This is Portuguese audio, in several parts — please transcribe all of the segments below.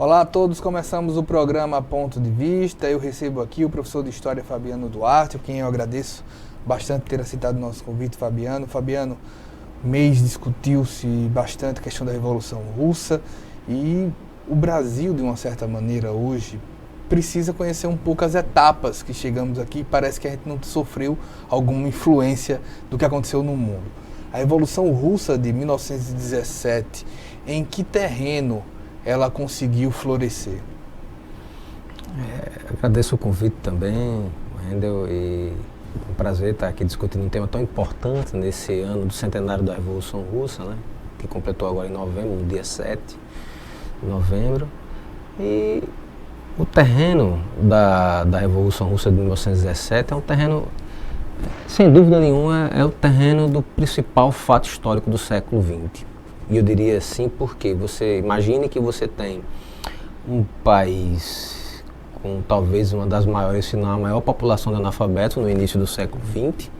Olá a todos, começamos o programa Ponto de Vista. Eu recebo aqui o professor de História Fabiano Duarte, a quem eu agradeço bastante ter aceitado o nosso convite, Fabiano. Fabiano, mês discutiu-se bastante a questão da Revolução Russa e o Brasil, de uma certa maneira, hoje, precisa conhecer um pouco as etapas que chegamos aqui. Parece que a gente não sofreu alguma influência do que aconteceu no mundo. A Revolução Russa de 1917, em que terreno ela conseguiu florescer? Agradeço o convite também, Wendel, e é um prazer estar aqui discutindo um tema tão importante nesse ano do centenário da Revolução Russa, né, que completou agora em novembro, no dia 7 de novembro. E o terreno da Revolução Russa de 1917 é um terreno, sem dúvida nenhuma, é o terreno do principal fato histórico do século XX. E eu diria assim porque você imagine que você tem um país com talvez uma das maiores, se não a maior população de analfabetos no início do século XX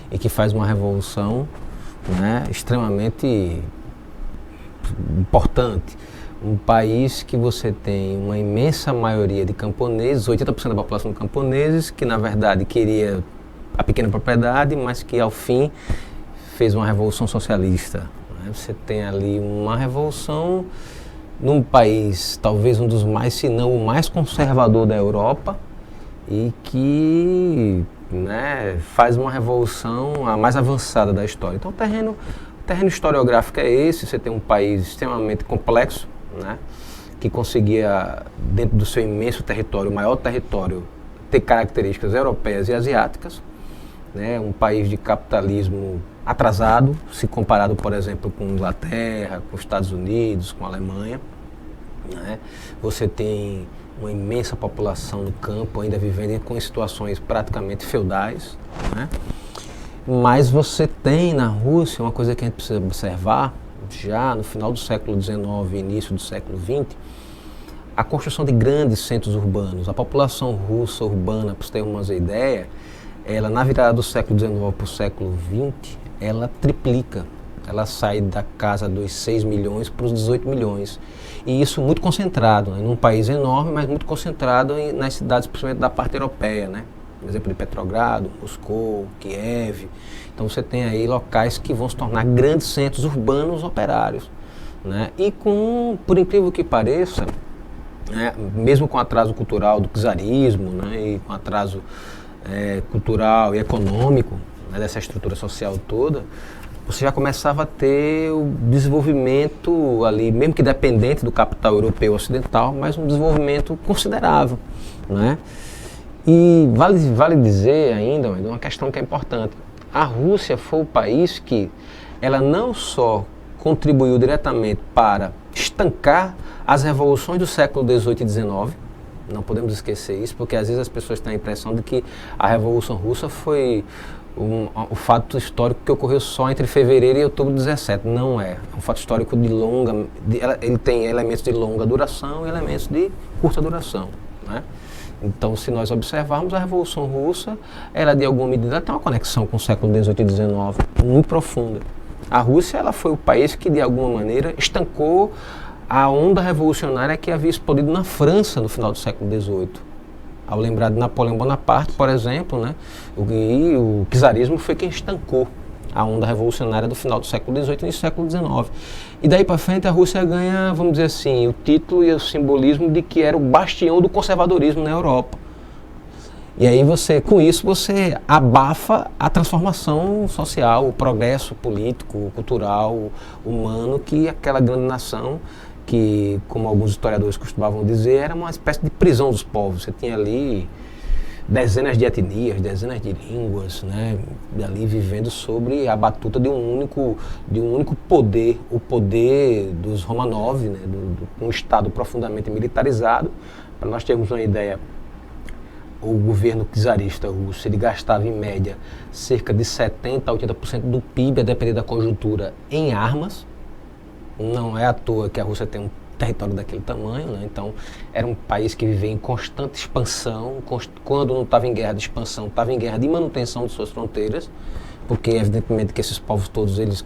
e que faz uma revolução, né, extremamente importante. Um país que você tem uma imensa maioria de camponeses, 80% da população de camponeses, que na verdade queria a pequena propriedade, mas que ao fim fez uma revolução socialista. Você tem ali uma revolução num país, talvez um dos mais, se não o mais conservador da Europa, e que, né, faz uma revolução a mais avançada da história. Então o terreno historiográfico é esse. Você tem um país extremamente complexo, né, que conseguia, dentro do seu imenso território, o maior território, ter características europeias e asiáticas, né, um país de capitalismo atrasado, se comparado, por exemplo, com Inglaterra, com Estados Unidos, com a Alemanha, né? Você tem uma imensa população no campo, ainda vivendo com situações praticamente feudais, né? Mas você tem na Rússia uma coisa que a gente precisa observar, já no final do século XIX e início do século XX, a construção de grandes centros urbanos. A população russa urbana, para você ter uma ideia, ela na virada do século XIX para o século XX, ela triplica, ela sai da casa dos 6 milhões para os 18 milhões. E isso muito concentrado, né, num país enorme, mas muito concentrado nas cidades, principalmente da parte europeia, né? Por exemplo, de Petrogrado, Moscou, Kiev. Então você tem aí locais que vão se tornar grandes centros urbanos operários, né? E com, por incrível que pareça, né, mesmo com o atraso cultural do czarismo, né, e com atraso cultural e econômico, né, dessa estrutura social toda, você já começava a ter o desenvolvimento ali, mesmo que dependente do capital europeu ocidental, mas um desenvolvimento considerável, né? E vale dizer ainda uma questão que é importante. A Rússia foi o país que ela não só contribuiu diretamente para estancar as revoluções do século XVIII e XIX, não podemos esquecer isso, porque às vezes as pessoas têm a impressão de que a Revolução Russa foi o fato histórico que ocorreu só entre fevereiro e outubro de 17. Não é. É um fato histórico de longa... ele tem elementos de longa duração e elementos de curta duração, né? Então, se nós observarmos a Revolução Russa, ela de alguma medida tem uma conexão com o século XVIII e XIX muito profunda. A Rússia, ela foi o país que de alguma maneira estancou a onda revolucionária que havia explodido na França no final do século XVIII. Ao lembrar de Napoleão Bonaparte, por exemplo, né, o czarismo foi quem estancou a onda revolucionária do final do século XVIII e início do século XIX. E daí para frente a Rússia ganha, vamos dizer assim, o título e o simbolismo de que era o bastião do conservadorismo na Europa. E aí com isso você abafa a transformação social, o progresso político, cultural, humano que aquela grande nação, que, como alguns historiadores costumavam dizer, era uma espécie de prisão dos povos. Você tinha ali dezenas de etnias, dezenas de línguas, né, ali vivendo sobre a batuta de um único poder, o poder dos Romanov, né, um Estado profundamente militarizado. Para nós termos uma ideia, o governo czarista russo, ele gastava em média cerca de 70% a 80% do PIB, a depender da conjuntura, em armas. Não é à toa que a Rússia tem um território daquele tamanho, né? Então era um país que vivia em constante expansão, quando não estava em guerra de expansão, estava em guerra de manutenção de suas fronteiras, porque evidentemente que esses povos todos, eles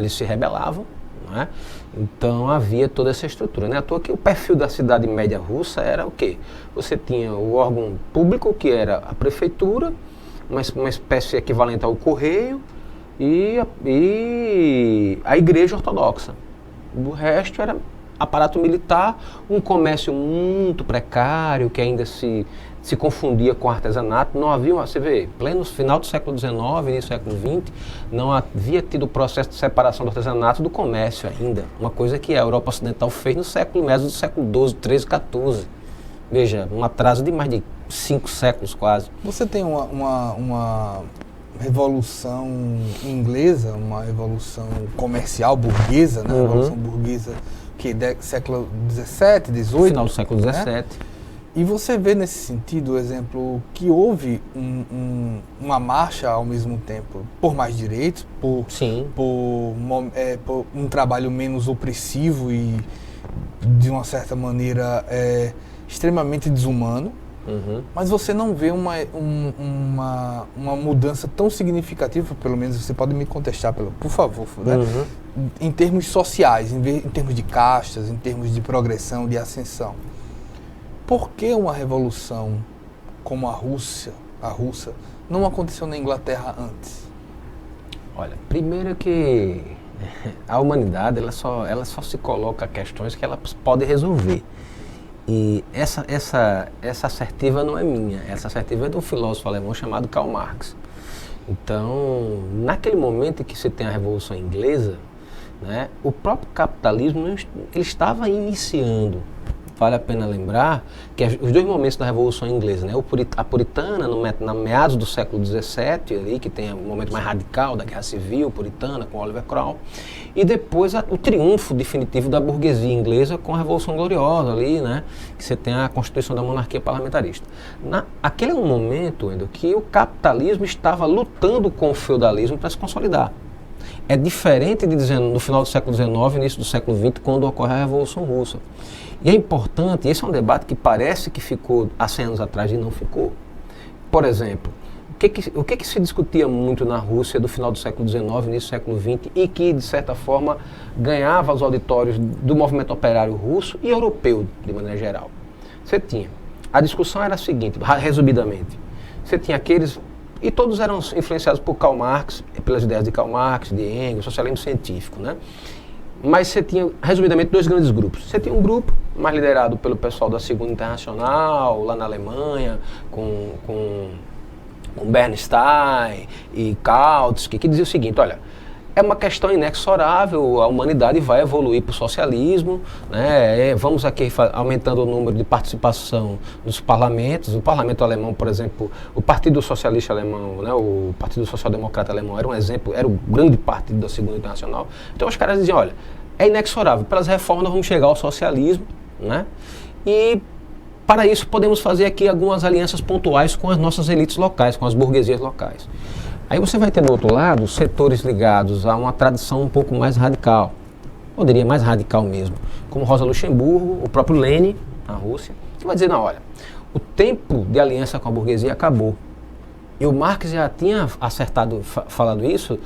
se rebelavam, não é? Então havia toda essa estrutura. Não é à toa que o perfil da cidade média russa era o quê? Você tinha o órgão público, que era a prefeitura, uma espécie equivalente ao correio, e a igreja ortodoxa. O resto era aparato militar, um comércio muito precário, que ainda se confundia com artesanato. Não havia, você vê, pleno final do século XIX, início do século XX, não havia tido o processo de separação do artesanato do comércio ainda. Uma coisa que a Europa Ocidental fez no século, meados do século XII, XIII, XIV. Veja, um atraso de mais de 5 séculos quase. Você tem uma revolução inglesa, uma revolução comercial burguesa, né? Revolução burguesa que século XVII, XVIII. Final do século XVII. Né? E você vê nesse sentido, exemplo, que houve uma marcha ao mesmo tempo por mais direitos, por um trabalho menos opressivo e, de uma certa maneira, extremamente desumano. Mas você não vê uma mudança tão significativa, pelo menos você pode me contestar, por favor, né? Em termos sociais, em termos de castas, em termos de progressão, de ascensão. Por que uma revolução como a russa, não aconteceu na Inglaterra antes? Olha, primeiro que a humanidade ela só se coloca questões que ela pode resolver. E essa assertiva não é minha, essa assertiva é de um filósofo alemão chamado Karl Marx. Então, naquele momento em que você tem a Revolução Inglesa, né, o próprio capitalismo ele estava iniciando. Vale a pena lembrar que os dois momentos da Revolução Inglesa, né, a puritana, na meados do século XVII, ali, que tem o momento mais radical da Guerra Civil puritana, com Oliver Cromwell, e depois o triunfo definitivo da burguesia inglesa com a Revolução Gloriosa, ali, né, que você tem a Constituição da Monarquia Parlamentarista. Aquele é um momento, Endo, que o capitalismo estava lutando com o feudalismo para se consolidar. É diferente de no final do século XIX, início do século XX, quando ocorre a Revolução Russa. E é importante, esse é um debate que parece que ficou há 100 anos atrás e não ficou. Por exemplo, o que se discutia muito na Rússia do final do século XIX, início do século XX, e que, de certa forma, ganhava os auditórios do movimento operário russo e europeu, de maneira geral? A discussão era a seguinte, resumidamente, você tinha aqueles, e todos eram influenciados por Karl Marx, pelas ideias de Karl Marx, de Engels, socialismo científico, né? Mas você tinha, resumidamente, dois grandes grupos. Você tinha um grupo mais liderado pelo pessoal da Segunda Internacional, lá na Alemanha, com Bernstein e Kautsky, que dizia o seguinte, olha, é uma questão inexorável, a humanidade vai evoluir para o socialismo, né? Vamos aqui aumentando o número de participação nos parlamentos. O parlamento alemão, por exemplo, o Partido Socialista Alemão, né? O Partido Social Democrata Alemão era um exemplo, era o grande partido da Segunda Internacional. Então os caras diziam, olha, é inexorável, pelas reformas nós vamos chegar ao socialismo, né? E para isso podemos fazer aqui algumas alianças pontuais com as nossas elites locais, com as burguesias locais. Aí você vai ter do outro lado setores ligados a uma tradição um pouco mais radical, eu diria mais radical mesmo, como Rosa Luxemburgo, o próprio Lenin, na Rússia, que vai dizer, não, olha, o tempo de aliança com a burguesia acabou. E o Marx já tinha falado isso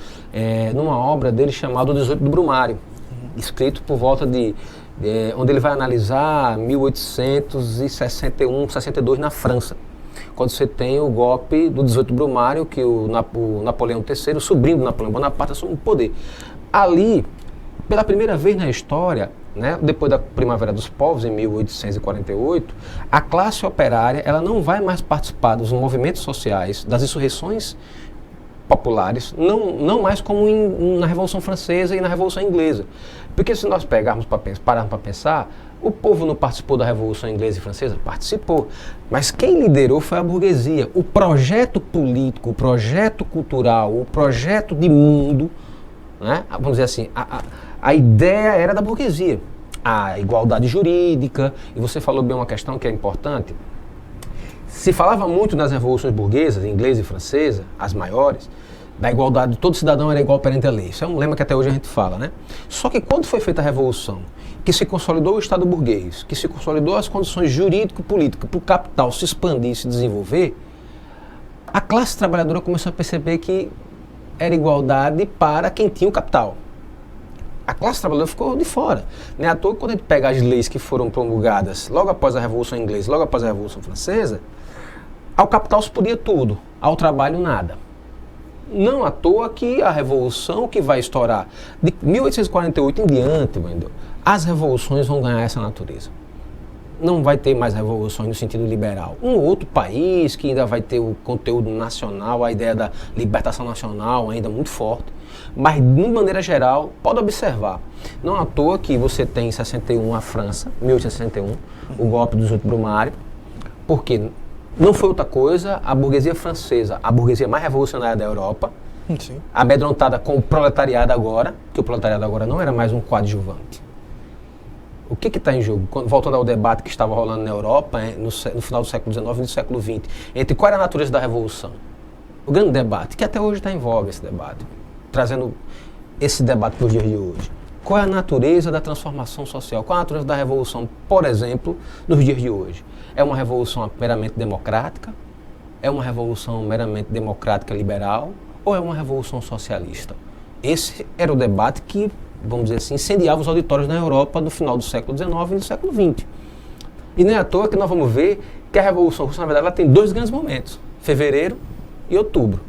numa obra dele chamada O 18 do Brumário, escrito por volta onde ele vai analisar 1861, 62 na França. Quando você tem o golpe do 18 Brumário, que o Napoleão III, o sobrinho do Napoleão Bonaparte, assume o poder. Ali, pela primeira vez na história, né, depois da Primavera dos Povos, em 1848, a classe operária ela não vai mais participar dos movimentos sociais, das insurreições populares, não mais como na Revolução Francesa e na Revolução Inglesa. Porque se nós pararmos para pensar, o povo não participou da Revolução Inglesa e Francesa? Participou. Mas quem liderou foi a burguesia. O projeto político, o projeto cultural, o projeto de mundo, né? Vamos dizer assim, a ideia era da burguesia. A igualdade jurídica, e você falou bem uma questão que é importante. Se falava muito nas revoluções burguesas, inglesa e francesa, as maiores, da igualdade, todo cidadão era igual perante a lei. Isso é um lema que até hoje a gente fala, né? Só que quando foi feita a Revolução, que se consolidou o Estado burguês, que se consolidou as condições jurídico-políticas para o capital se expandir e se desenvolver, a classe trabalhadora começou a perceber que era igualdade para quem tinha o capital. A classe trabalhadora ficou de fora. Não é à toa que quando a gente pega as leis que foram promulgadas logo após a Revolução Inglesa, logo após a Revolução Francesa, ao capital se podia tudo, ao trabalho nada. Não à toa que a revolução que vai estourar de 1848 em diante, Wendel, as revoluções vão ganhar essa natureza. Não vai ter mais revoluções no sentido liberal. Um outro país que ainda vai ter o conteúdo nacional, a ideia da libertação nacional ainda muito forte. Mas, de maneira geral, pode observar. Não à toa que você tem em 61 a França, 1861, o golpe do 18 Brumário, porque não foi outra coisa, a burguesia francesa, a burguesia mais revolucionária da Europa, sim, amedrontada com o proletariado agora, que o proletariado agora não era mais um coadjuvante. O que está em jogo? Voltando ao debate que estava rolando na Europa, no final do século XIX e do século XX, entre qual era a natureza da revolução? O grande debate, que até hoje está em voga esse debate, trazendo esse debate para os dias de hoje. Qual é a natureza da transformação social? Qual é a natureza da revolução, por exemplo, nos dias de hoje? É uma revolução meramente democrática? É uma revolução meramente democrática liberal? Ou é uma revolução socialista? Esse era o debate que, vamos dizer assim, incendiava os auditórios na Europa no final do século XIX e do século XX. E não é à toa que nós vamos ver que a Revolução Russa, na verdade, ela tem dois grandes momentos, fevereiro e outubro.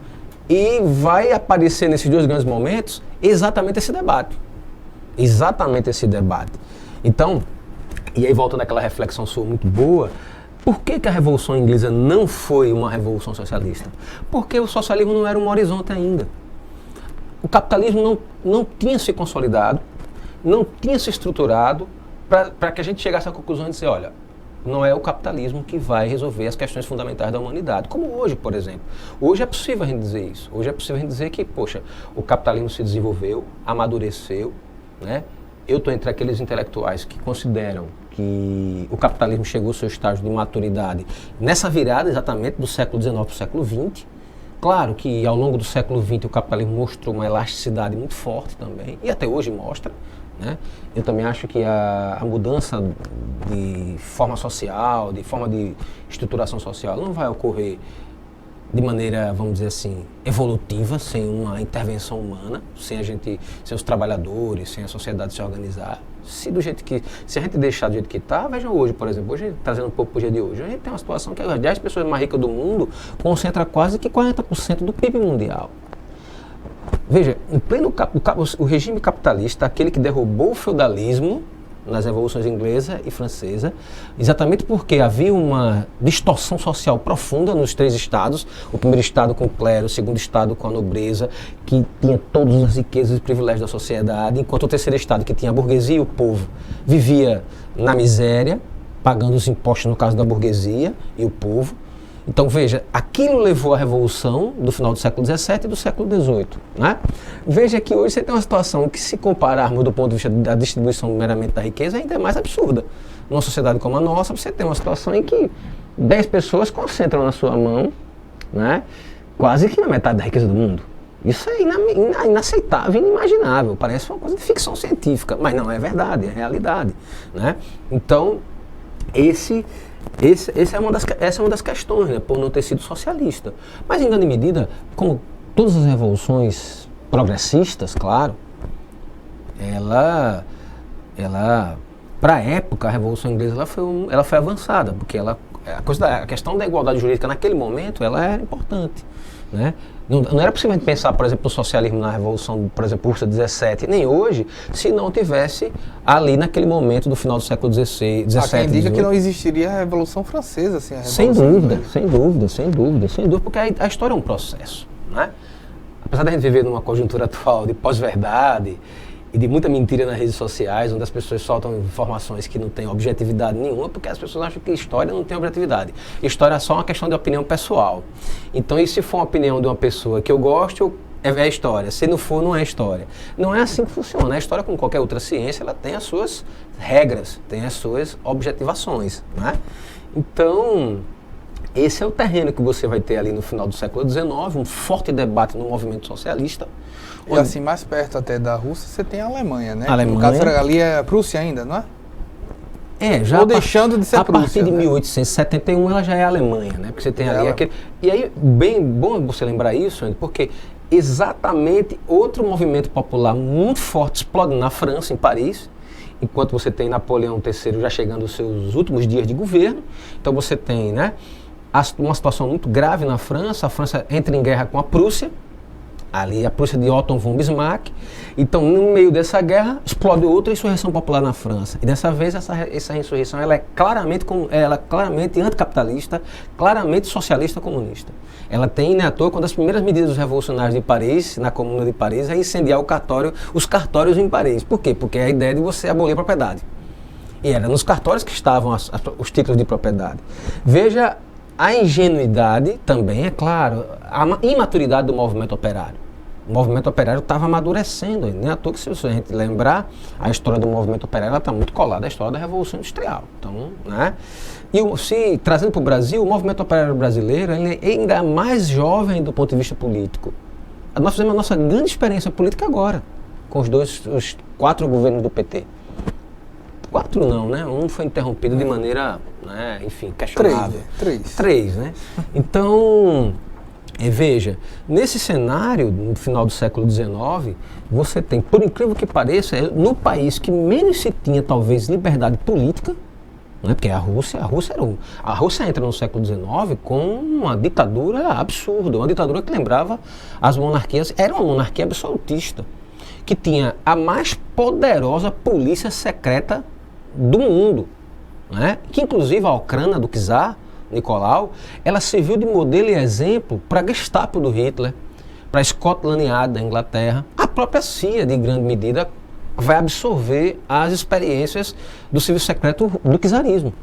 E vai aparecer nesses dois grandes momentos exatamente esse debate. Exatamente esse debate. Então, e aí voltando àquela reflexão sua muito boa, por que a Revolução Inglesa não foi uma revolução socialista? Porque o socialismo não era um horizonte ainda. O capitalismo não tinha se consolidado, não tinha se estruturado para que a gente chegasse à conclusão de dizer, olha, não é o capitalismo que vai resolver as questões fundamentais da humanidade. Como hoje, por exemplo. Hoje é possível a gente dizer isso. Hoje é possível a gente dizer que, poxa, o capitalismo se desenvolveu, amadureceu, né? Eu estou entre aqueles intelectuais que consideram que o capitalismo chegou ao seu estágio de maturidade nessa virada exatamente do século XIX para o século XX. Claro que ao longo do século XX o capitalismo mostrou uma elasticidade muito forte também, e até hoje mostra, né? Eu também acho que a mudança de forma social, de forma de estruturação social, não vai ocorrer de maneira, vamos dizer assim, evolutiva, sem uma intervenção humana, sem os trabalhadores, sem a sociedade se organizar. Se a gente deixar do jeito que está, vejam hoje, por exemplo, hoje, trazendo um pouco para o dia de hoje, a gente tem uma situação que as 10 pessoas mais ricas do mundo concentram quase que 40% do PIB mundial. Veja, em pleno o regime capitalista, aquele que derrubou o feudalismo nas revoluções inglesa e francesa, exatamente porque havia uma distorção social profunda nos três estados, o primeiro estado com o clero, o segundo estado com a nobreza, que tinha todas as riquezas e privilégios da sociedade, enquanto o terceiro estado, que tinha a burguesia e o povo, vivia na miséria, pagando os impostos no caso da burguesia e o povo. Então, veja, aquilo levou à revolução do final do século XVII e do século XVIII. Né? Veja que hoje você tem uma situação que, se compararmos do ponto de vista da distribuição meramente da riqueza, ainda é mais absurda. Numa sociedade como a nossa, você tem uma situação em que 10 pessoas concentram na sua mão, né, quase que na metade da riqueza do mundo. Isso é inaceitável, inimaginável. Parece uma coisa de ficção científica, mas não é verdade, é realidade. Né? Então, essa é uma das questões, né, por não ter sido socialista. Mas, em grande medida, como todas as revoluções progressistas, claro, ela para a época, a Revolução Inglesa ela foi avançada, porque a questão da igualdade jurídica naquele momento ela era importante. Né? Não era possível a gente pensar, por exemplo, o socialismo na Revolução, por exemplo, Russa 17, nem hoje, se não tivesse ali naquele momento do final do século XVI, Há quem diga que não existiria a Revolução Francesa sem a Revolução Sem dúvida, porque a história é um processo. Né? Apesar da gente viver numa conjuntura atual de pós-verdade e de muita mentira nas redes sociais, onde as pessoas soltam informações que não têm objetividade nenhuma, porque as pessoas acham que história não tem objetividade. História é só uma questão de opinião pessoal. Então, e se for uma opinião de uma pessoa que eu gosto, é história. Se não for, não é história. Não é assim que funciona. A história, como qualquer outra ciência, ela tem as suas regras, tem as suas objetivações. Né? Então, esse é o terreno que você vai ter ali no final do século XIX, um forte debate no movimento socialista. E assim, mais perto até da Rússia, você tem a Alemanha, né? A Alemanha, no caso, ali é a Prússia ainda, não é? Já ou deixando de ser a Prússia. A partir de 1871, ela já é a Alemanha, né? Porque você tem ali aquele... E aí, bem bom você lembrar isso, porque exatamente outro movimento popular muito forte explode na França, em Paris, enquanto você tem Napoleão III já chegando aos seus últimos dias de governo. Então você tem, né, uma situação muito grave na França. A França entra em guerra com a Prússia, ali a Prússia de Otto von Bismarck. Então, no meio dessa guerra, explode outra insurreição popular na França. E dessa vez, essa insurreição ela é claramente anticapitalista, claramente socialista comunista. Ela tem, né, à toa, uma das primeiras medidas revolucionárias de Paris, na Comuna de Paris, é incendiar os cartórios em Paris. Por quê? Porque é a ideia de você abolir a propriedade. E era nos cartórios que estavam os títulos de propriedade. Veja a ingenuidade também, é claro, a imaturidade do movimento operário. O movimento operário estava amadurecendo, nem à toa que, se a gente lembrar, a história do movimento operário está muito colada à história da Revolução Industrial. Então, né? E trazendo para o Brasil, o movimento operário brasileiro ele é ainda mais jovem do ponto de vista político. Nós fizemos a nossa grande experiência política agora, com os 4 governos do PT. 4 não, né? Um foi interrompido de maneira, né, enfim, questionável. 3, né? Então, veja, nesse cenário, no final do século XIX, você tem, por incrível que pareça, no país que menos se tinha, talvez, liberdade política, né? Porque a Rússia entra no século XIX com uma ditadura absurda, uma ditadura que lembrava as monarquias, era uma monarquia absolutista, que tinha a mais poderosa polícia secreta do mundo, né? Que inclusive a Ucrânia do czar Nicolau, ela serviu de modelo e exemplo para a Gestapo do Hitler, para a Scotland Yard da Inglaterra. A própria CIA, de grande medida, vai absorver as experiências do serviço secreto do czarismo.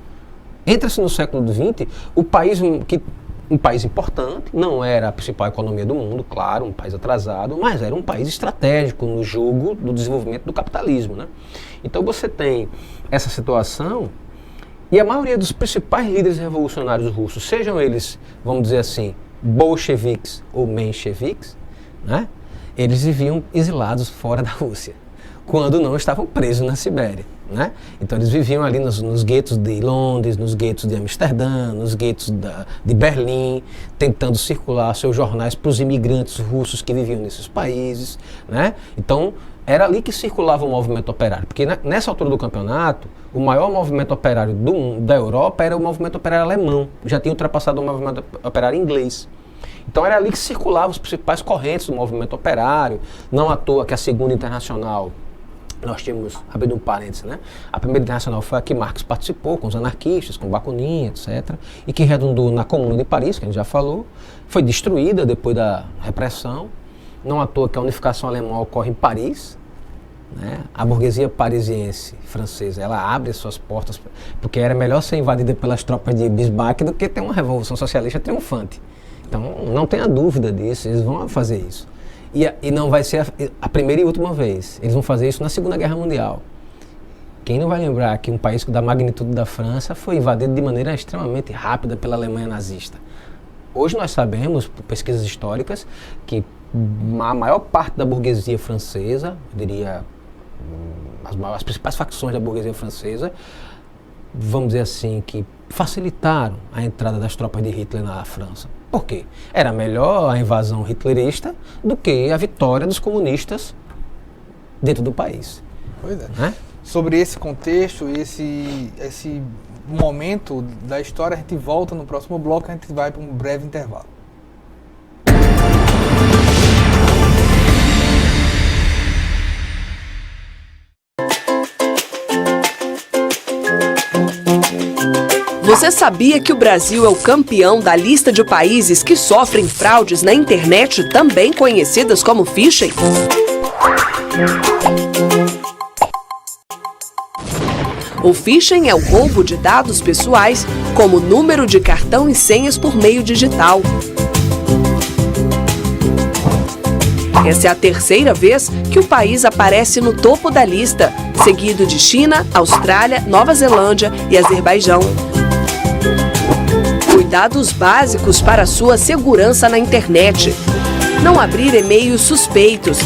Entra-se no século XX, um país importante, não era a principal economia do mundo, claro, um país atrasado, mas era um país estratégico no jogo do desenvolvimento do capitalismo, né? Então você tem essa situação e a maioria dos principais líderes revolucionários russos, sejam eles, vamos dizer assim, bolcheviques ou mencheviques, né? Eles viviam exilados fora da Rússia, quando não estavam presos na Sibéria, né? Então eles viviam ali nos guetos de Londres, nos guetos de Amsterdã, nos guetos de Berlim, tentando circular seus jornais para os imigrantes russos que viviam nesses países, né? Então era ali que circulava o movimento operário, porque nessa altura do campeonato, o maior movimento operário da Europa era o movimento operário alemão, já tinha ultrapassado o movimento operário inglês. Então era ali que circulavam os principais correntes do movimento operário, não à toa que a Segunda Internacional, nós tínhamos, abrindo um parênteses, né? A Primeira Internacional foi a que Marx participou, com os anarquistas, com Bakunin, etc., e que redundou na Comuna de Paris, que a gente já falou, foi destruída depois da repressão, não à toa que a unificação alemã ocorre em Paris, né? A burguesia parisiense francesa, ela abre suas portas, porque era melhor ser invadida pelas tropas de Bismarck do que ter uma revolução socialista triunfante. Então, não tenha dúvida disso, eles vão fazer isso. E não vai ser a primeira e última vez. Eles vão fazer isso na Segunda Guerra Mundial. Quem não vai lembrar que um país da magnitude da França foi invadido de maneira extremamente rápida pela Alemanha nazista? Hoje nós sabemos, por pesquisas históricas, que a maior parte da burguesia francesa, eu diria, as principais facções da burguesia francesa, vamos dizer assim, que facilitaram a entrada das tropas de Hitler na França. Por quê? Era melhor a invasão hitlerista do que a vitória dos comunistas dentro do país. Pois é. Né? Sobre esse contexto, esse momento da história, a gente volta no próximo bloco, a gente vai para um breve intervalo. Você sabia que o Brasil é o campeão da lista de países que sofrem fraudes na internet, também conhecidas como phishing? O phishing é o roubo de dados pessoais, como número de cartão e senhas por meio digital. Essa é a terceira vez que o país aparece no topo da lista, seguido de China, Austrália, Nova Zelândia e Azerbaijão. Cuidados básicos para sua segurança na internet. Não abrir e-mails suspeitos.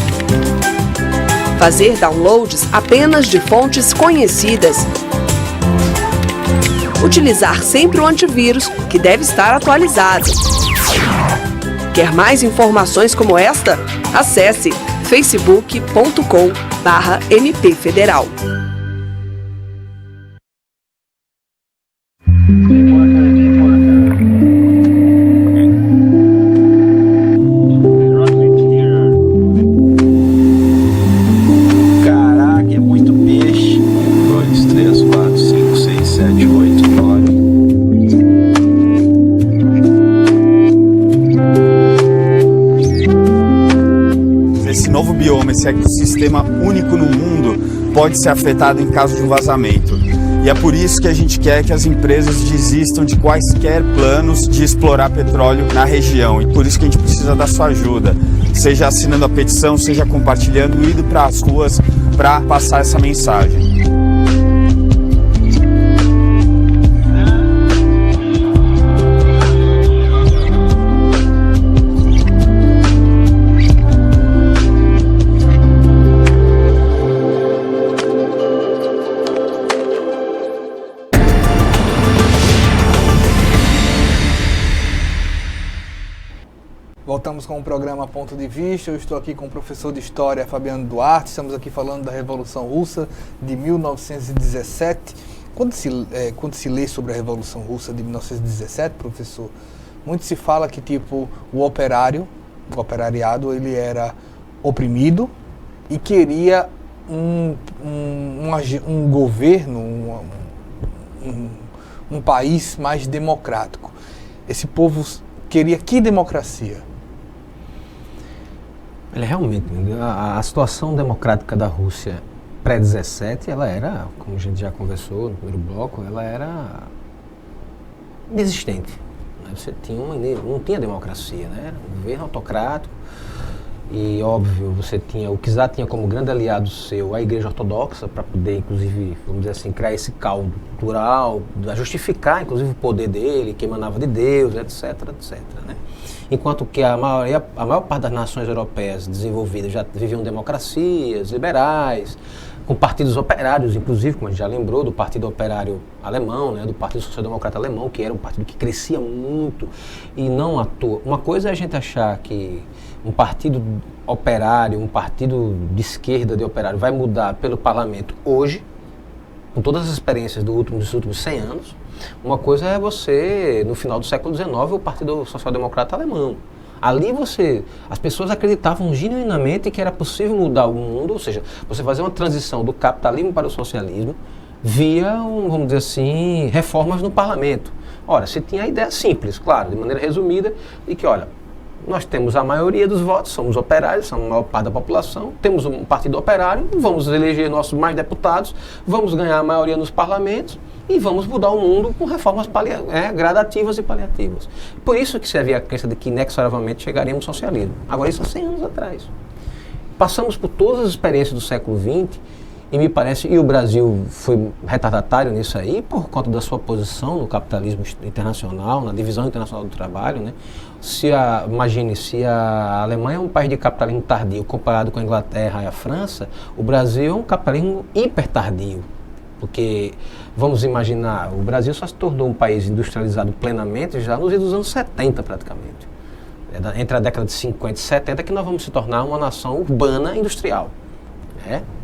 Fazer downloads apenas de fontes conhecidas. Utilizar sempre o antivírus, que deve estar atualizado. Quer mais informações como esta? Acesse facebook.com/mpfederal. Caraca, é muito peixe. 2, 3, 4, 5, 6, 7, 8, 9. Esse novo bioma, esse ecossistema único no mundo, pode ser afetado em caso de um vazamento. E é por isso que a gente quer que as empresas desistam de quaisquer planos de explorar petróleo na região. E por isso que a gente precisa da sua ajuda. Seja assinando a petição, seja compartilhando, indo para as ruas para passar essa mensagem. Voltamos com o programa Ponto de Vista. Eu estou aqui com o professor de História, Fabiano Duarte. Estamos aqui falando da Revolução Russa de 1917. Quando se lê sobre a Revolução Russa de 1917, professor, muito se fala que tipo o operariado, ele era oprimido e queria um governo, um país mais democrático. Esse povo queria que democracia? Realmente, a situação democrática da Rússia pré-17, ela era, como a gente já conversou no primeiro bloco, ela era inexistente. Você não tinha democracia, né? Era um governo autocrático e, óbvio, você tinha, o czar tinha como grande aliado seu a Igreja Ortodoxa para poder, inclusive, vamos dizer assim, criar esse caldo cultural, justificar, inclusive, o poder dele, que emanava de Deus, etc, etc, né? Enquanto que a maior parte das nações europeias desenvolvidas já viviam democracias liberais, com partidos operários, inclusive, como a gente já lembrou, do Partido Operário Alemão, né, do Partido Social Democrata Alemão, que era um partido que crescia muito e não à toa. Uma coisa é a gente achar que um partido operário, um partido de esquerda de operário vai mudar pelo parlamento hoje, com todas as experiências dos últimos 100 anos. Uma coisa é você, no final do século XIX, o Partido Social Democrata Alemão. Ali as pessoas acreditavam genuinamente que era possível mudar o mundo, ou seja, você fazer uma transição do capitalismo para o socialismo via, vamos dizer assim, reformas no parlamento. Ora, você tinha a ideia simples, claro, de maneira resumida, de que, olha, nós temos a maioria dos votos, somos operários, somos a maior parte da população, temos um partido operário, vamos eleger nossos mais deputados, vamos ganhar a maioria nos parlamentos e vamos mudar o mundo com reformas gradativas e paliativas. Por isso que se havia a crença de que inexoravelmente chegaríamos ao socialismo. Agora, isso há 100 anos atrás. Passamos por todas as experiências do século XX e me parece, e o Brasil foi retardatário nisso aí, por conta da sua posição no capitalismo internacional, na divisão internacional do trabalho, né? Imagine, se a Alemanha é um país de capitalismo tardio comparado com a Inglaterra e a França, o Brasil é um capitalismo hiper tardio. Porque, vamos imaginar, o Brasil só se tornou um país industrializado plenamente já nos anos 70 praticamente. Entre a década de 50 e 70 que nós vamos se tornar uma nação urbana industrial.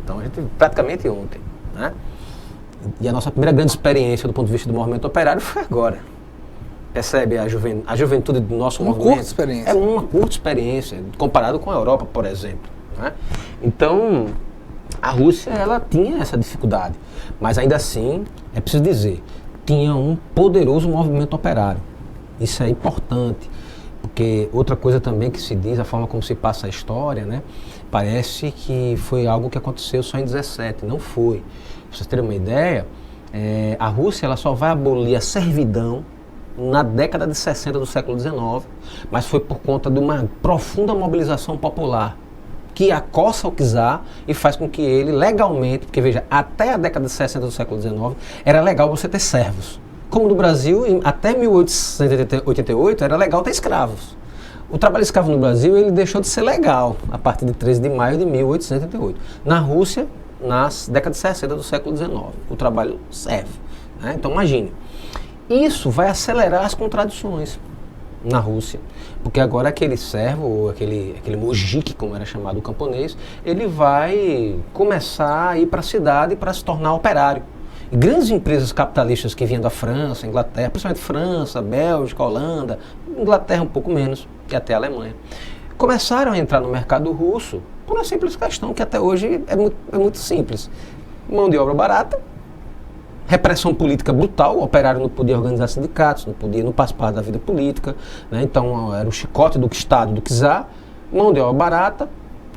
Então a gente praticamente ontem, né? E a nossa primeira grande experiência do ponto de vista do movimento operário foi agora. Percebe a juventude do nosso movimento? Uma curta experiência. É uma curta experiência, comparado com a Europa, por exemplo, né? Então, a Rússia, ela tinha essa dificuldade, mas ainda assim, é preciso dizer, tinha um poderoso movimento operário. Isso é importante, porque outra coisa também que se diz, a forma como se passa a história, né? Parece que foi algo que aconteceu só em 17, não foi. Pra vocês terem uma ideia, a Rússia ela só vai abolir a servidão na década de 60 do século XIX, mas foi por conta de uma profunda mobilização popular que acossa o czar e faz com que ele legalmente, porque veja, até a década de 60 do século XIX era legal você ter servos. Como no Brasil, até 1888 era legal ter escravos. O trabalho escravo no Brasil ele deixou de ser legal a partir de 13 de maio de 1888. Na Rússia, nas décadas de 60 do século XIX, o trabalho serve, né? Então imagine, isso vai acelerar as contradições. na Rússia, porque agora aquele servo, ou aquele mujik, como era chamado o camponês, ele vai começar a ir para a cidade para se tornar operário. E grandes empresas capitalistas que vinham da França, Inglaterra, principalmente França, Bélgica, Holanda, Inglaterra um pouco menos, e até a Alemanha, começaram a entrar no mercado russo por uma simples questão que até hoje é muito simples. Mão de obra barata, repressão política brutal, o operário não podia organizar sindicatos, não participar da vida política, né? Então era o chicote do Estado, do czar, mão de obra barata,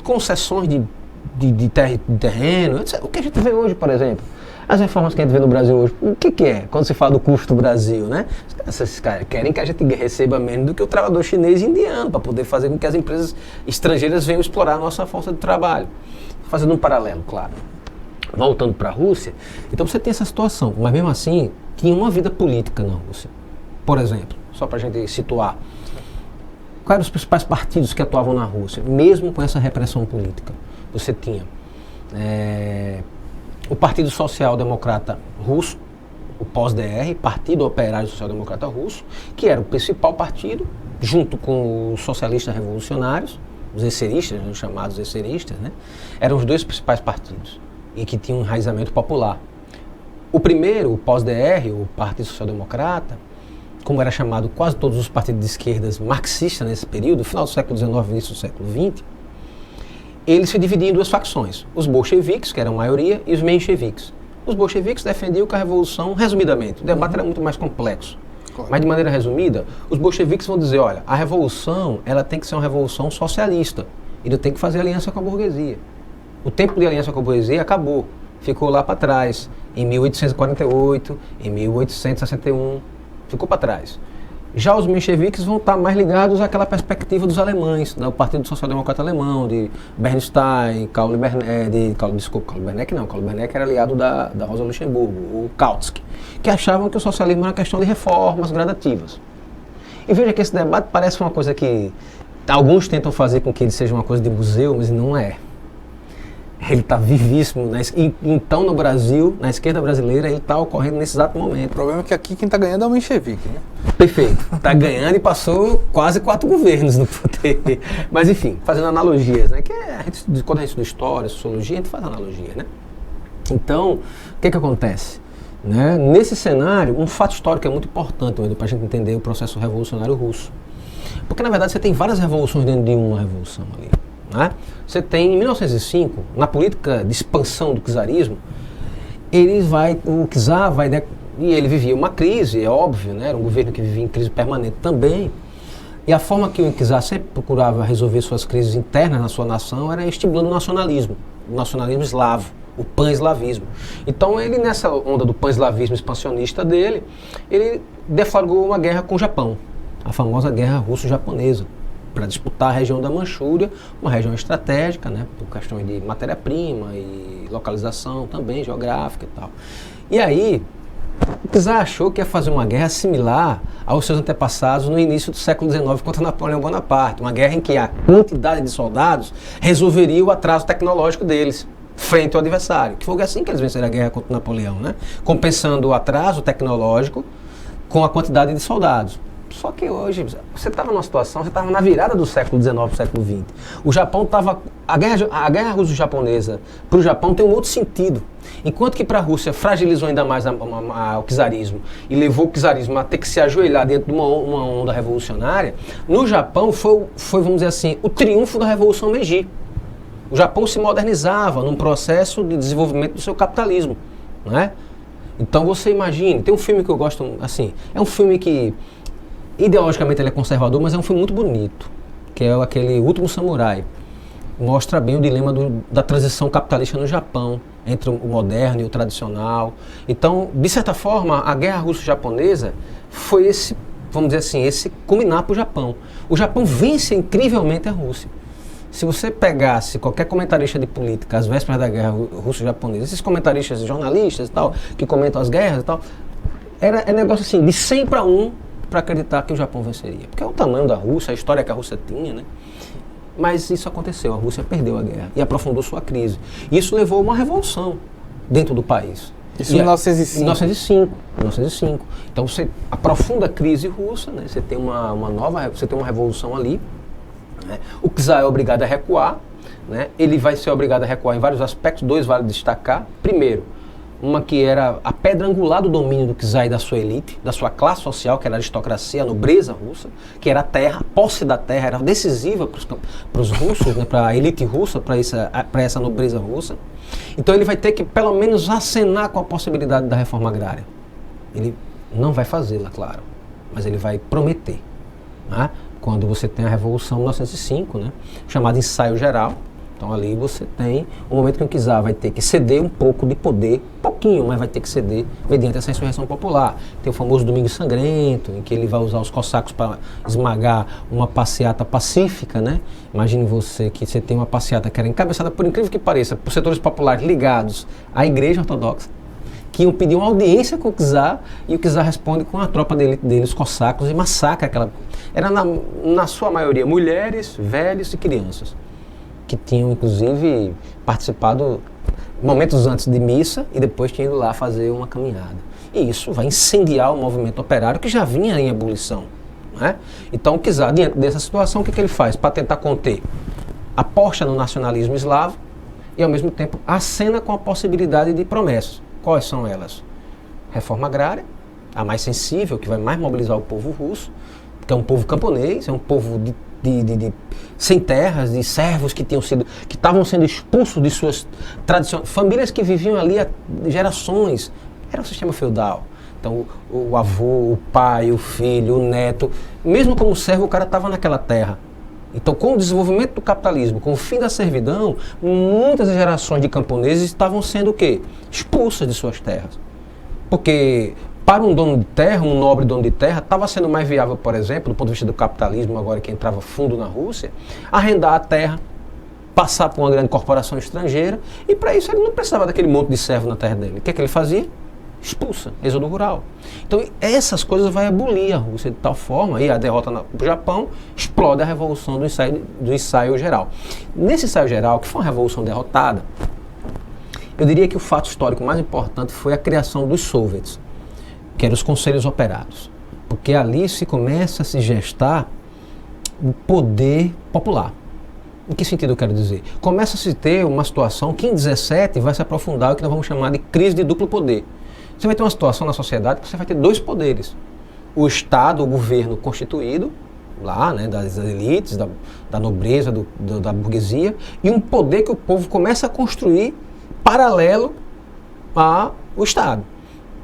concessões de terreno, etc. O que a gente vê hoje, por exemplo, as reformas que a gente vê no Brasil hoje, o que é quando se fala do custo do Brasil, né? Esses caras querem que a gente receba menos do que o trabalhador chinês e indiano, para poder fazer com que as empresas estrangeiras venham explorar a nossa força de trabalho. Fazendo um paralelo, claro. Voltando para a Rússia, então você tem essa situação, mas mesmo assim tinha uma vida política na Rússia. Por exemplo, só para a gente situar, quais eram os principais partidos que atuavam na Rússia, mesmo com essa repressão política? Você tinha o Partido Social Democrata Russo, o POS-DR, Partido Operário Social Democrata Russo, que era o principal partido, junto com os socialistas revolucionários, os esseristas, os chamados esseristas, né? Eram os dois principais partidos e que tinham um enraizamento popular. O primeiro, o POS-DR, o Partido Social Democrata, como era chamado quase todos os partidos de esquerdas marxistas nesse período, final do século XIX, início do século XX, ele se dividia em duas facções, os bolcheviques, que eram a maioria, e os mencheviques. Os bolcheviques defendiam que a revolução, resumidamente, o debate era muito mais complexo, mas de maneira resumida, os bolcheviques vão dizer, olha, a revolução ela tem que ser uma revolução socialista, e não tem que fazer aliança com a burguesia. O tempo de aliança com a burguesia acabou, ficou lá para trás, em 1848, em 1861, ficou para trás. Já os mencheviques vão estar mais ligados àquela perspectiva dos alemães, do Partido Social Democrata Alemão, de Bernstein, Karl Liebknecht era aliado da Rosa Luxemburgo, o Kautsky, que achavam que o socialismo era uma questão de reformas gradativas. E veja que esse debate parece uma coisa que alguns tentam fazer com que ele seja uma coisa de museu, mas não é. Ele está vivíssimo. Então, no Brasil, na esquerda brasileira, ele está ocorrendo nesse exato momento. O problema é que aqui quem está ganhando é o menchevique, né? Perfeito. Está ganhando e passou quase 4 governos no poder. Mas, enfim, fazendo analogias, né? Que quando a gente estuda história, sociologia, a gente faz analogia, né? Então, o que acontece? Né? Nesse cenário, um fato histórico é muito importante para a gente entender o processo revolucionário russo. Porque, na verdade, você tem várias revoluções dentro de uma revolução ali. Né? Você tem, em 1905, na política de expansão do czarismo, o czar vai... E ele vivia uma crise, é óbvio, né? Era um governo que vivia em crise permanente também. E a forma que o czar sempre procurava resolver suas crises internas na sua nação era estimulando o nacionalismo eslavo, o pan-eslavismo. Então ele, nessa onda do pan-eslavismo expansionista dele, ele deflagrou uma guerra com o Japão, a famosa guerra russo-japonesa, para disputar a região da Manchúria, uma região estratégica, né, por questões de matéria-prima e localização também, geográfica e tal. E aí, o czar achou que ia fazer uma guerra similar aos seus antepassados no início do século XIX contra Napoleão Bonaparte, uma guerra em que a quantidade de soldados resolveria o atraso tecnológico deles frente ao adversário, que foi assim que eles venceram a guerra contra Napoleão, né, compensando o atraso tecnológico com a quantidade de soldados. Só que hoje, você estava numa situação, você estava na virada do século XIX para o século XX. O Japão estava... A guerra russo-japonesa para o Japão tem um outro sentido. Enquanto que para a Rússia fragilizou ainda mais o czarismo e levou o czarismo a ter que se ajoelhar dentro de uma onda revolucionária, no Japão foi, vamos dizer assim, o triunfo da Revolução Meiji. O Japão se modernizava num processo de desenvolvimento do seu capitalismo, não é? Então você imagine, tem um filme que eu gosto, assim, é um filme que... Ideologicamente ele é conservador, mas é um filme muito bonito, que é aquele Último Samurai. Mostra bem o dilema da transição capitalista no Japão, entre o moderno e o tradicional. Então, de certa forma, a guerra russo-japonesa foi esse, vamos dizer assim, esse culminar para o Japão. O Japão vence incrivelmente a Rússia. Se você pegasse qualquer comentarista de política às vésperas da guerra russo-japonesa, esses comentaristas jornalistas e tal, que comentam as guerras e tal, é negócio assim, de 100 para 1, para acreditar que o Japão venceria. Porque é o tamanho da Rússia, a história que a Rússia tinha, né? Mas isso aconteceu, a Rússia perdeu a guerra e aprofundou sua crise. Isso levou a uma revolução dentro do país. Isso em 1905. 1905. Então você aprofunda a crise russa, né? Você tem você tem uma revolução ali, né? O czar é obrigado a recuar, né? Ele vai ser obrigado a recuar em vários aspectos, dois vale destacar. Primeiro, uma que era a pedra angular do domínio do czar e da sua elite, da sua classe social, que era a aristocracia, a nobreza russa, que era a terra, a posse da terra era decisiva para os russos, né, para a elite russa, para essa nobreza russa. Então ele vai ter que pelo menos acenar com a possibilidade da reforma agrária. Ele não vai fazê-la, claro, mas ele vai prometer, né? Quando você tem a Revolução de 1905, né, chamada Ensaio Geral. Então ali você tem um momento que o czar vai ter que ceder um pouco de poder, pouquinho, mas vai ter que ceder mediante essa insurreição popular. Tem o famoso Domingo Sangrento, em que ele vai usar os cossacos para esmagar uma passeata pacífica, né? Imagine você que você tem uma passeata que era encabeçada, por incrível que pareça, por setores populares ligados à Igreja Ortodoxa, que iam pedir uma audiência com o czar, e o czar responde com a tropa dele, os cossacos, e massacra aquela... Era na sua maioria mulheres, velhos e crianças, que tinham inclusive participado momentos antes de missa e depois tinham ido lá fazer uma caminhada. E isso vai incendiar o movimento operário que já vinha em ebulição, né? Então o czar, diante dessa situação, o que ele faz para tentar conter? Aposta no nacionalismo eslavo e ao mesmo tempo acena com a possibilidade de promessas. Quais são elas? Reforma agrária, a mais sensível, que vai mais mobilizar o povo russo, que é um povo camponês, é um povo sem terras, de servos que estavam sendo expulsos de suas tradições, famílias que viviam ali há gerações. Era um sistema feudal. Então o avô, o pai, o filho, o neto, mesmo como servo, o cara estava naquela terra. Então, com o desenvolvimento do capitalismo, com o fim da servidão, muitas gerações de camponeses estavam sendo o quê? Expulsas de suas terras. Porque para um dono de terra, um nobre dono de terra, estava sendo mais viável, por exemplo, do ponto de vista do capitalismo, agora que entrava fundo na Rússia, arrendar a terra, passar por uma grande corporação estrangeira, e para isso ele não precisava daquele monte de servo na terra dele. O que é que ele fazia? Expulsa, êxodo rural. Então essas coisas vão abolir a Rússia de tal forma, e a derrota no Japão explode a revolução do ensaio geral. Nesse ensaio geral, que foi uma revolução derrotada, eu diria que o fato histórico mais importante foi a criação dos soviets, que eram os conselhos operários, porque ali se começa a se gestar o poder popular. Em que sentido eu quero dizer? Começa a se ter uma situação que em 17 vai se aprofundar o que nós vamos chamar de crise de duplo poder. Você vai ter uma situação na sociedade que você vai ter dois poderes. O Estado, o governo constituído, lá, né, das elites, da nobreza, da burguesia, e um poder que o povo começa a construir paralelo ao Estado.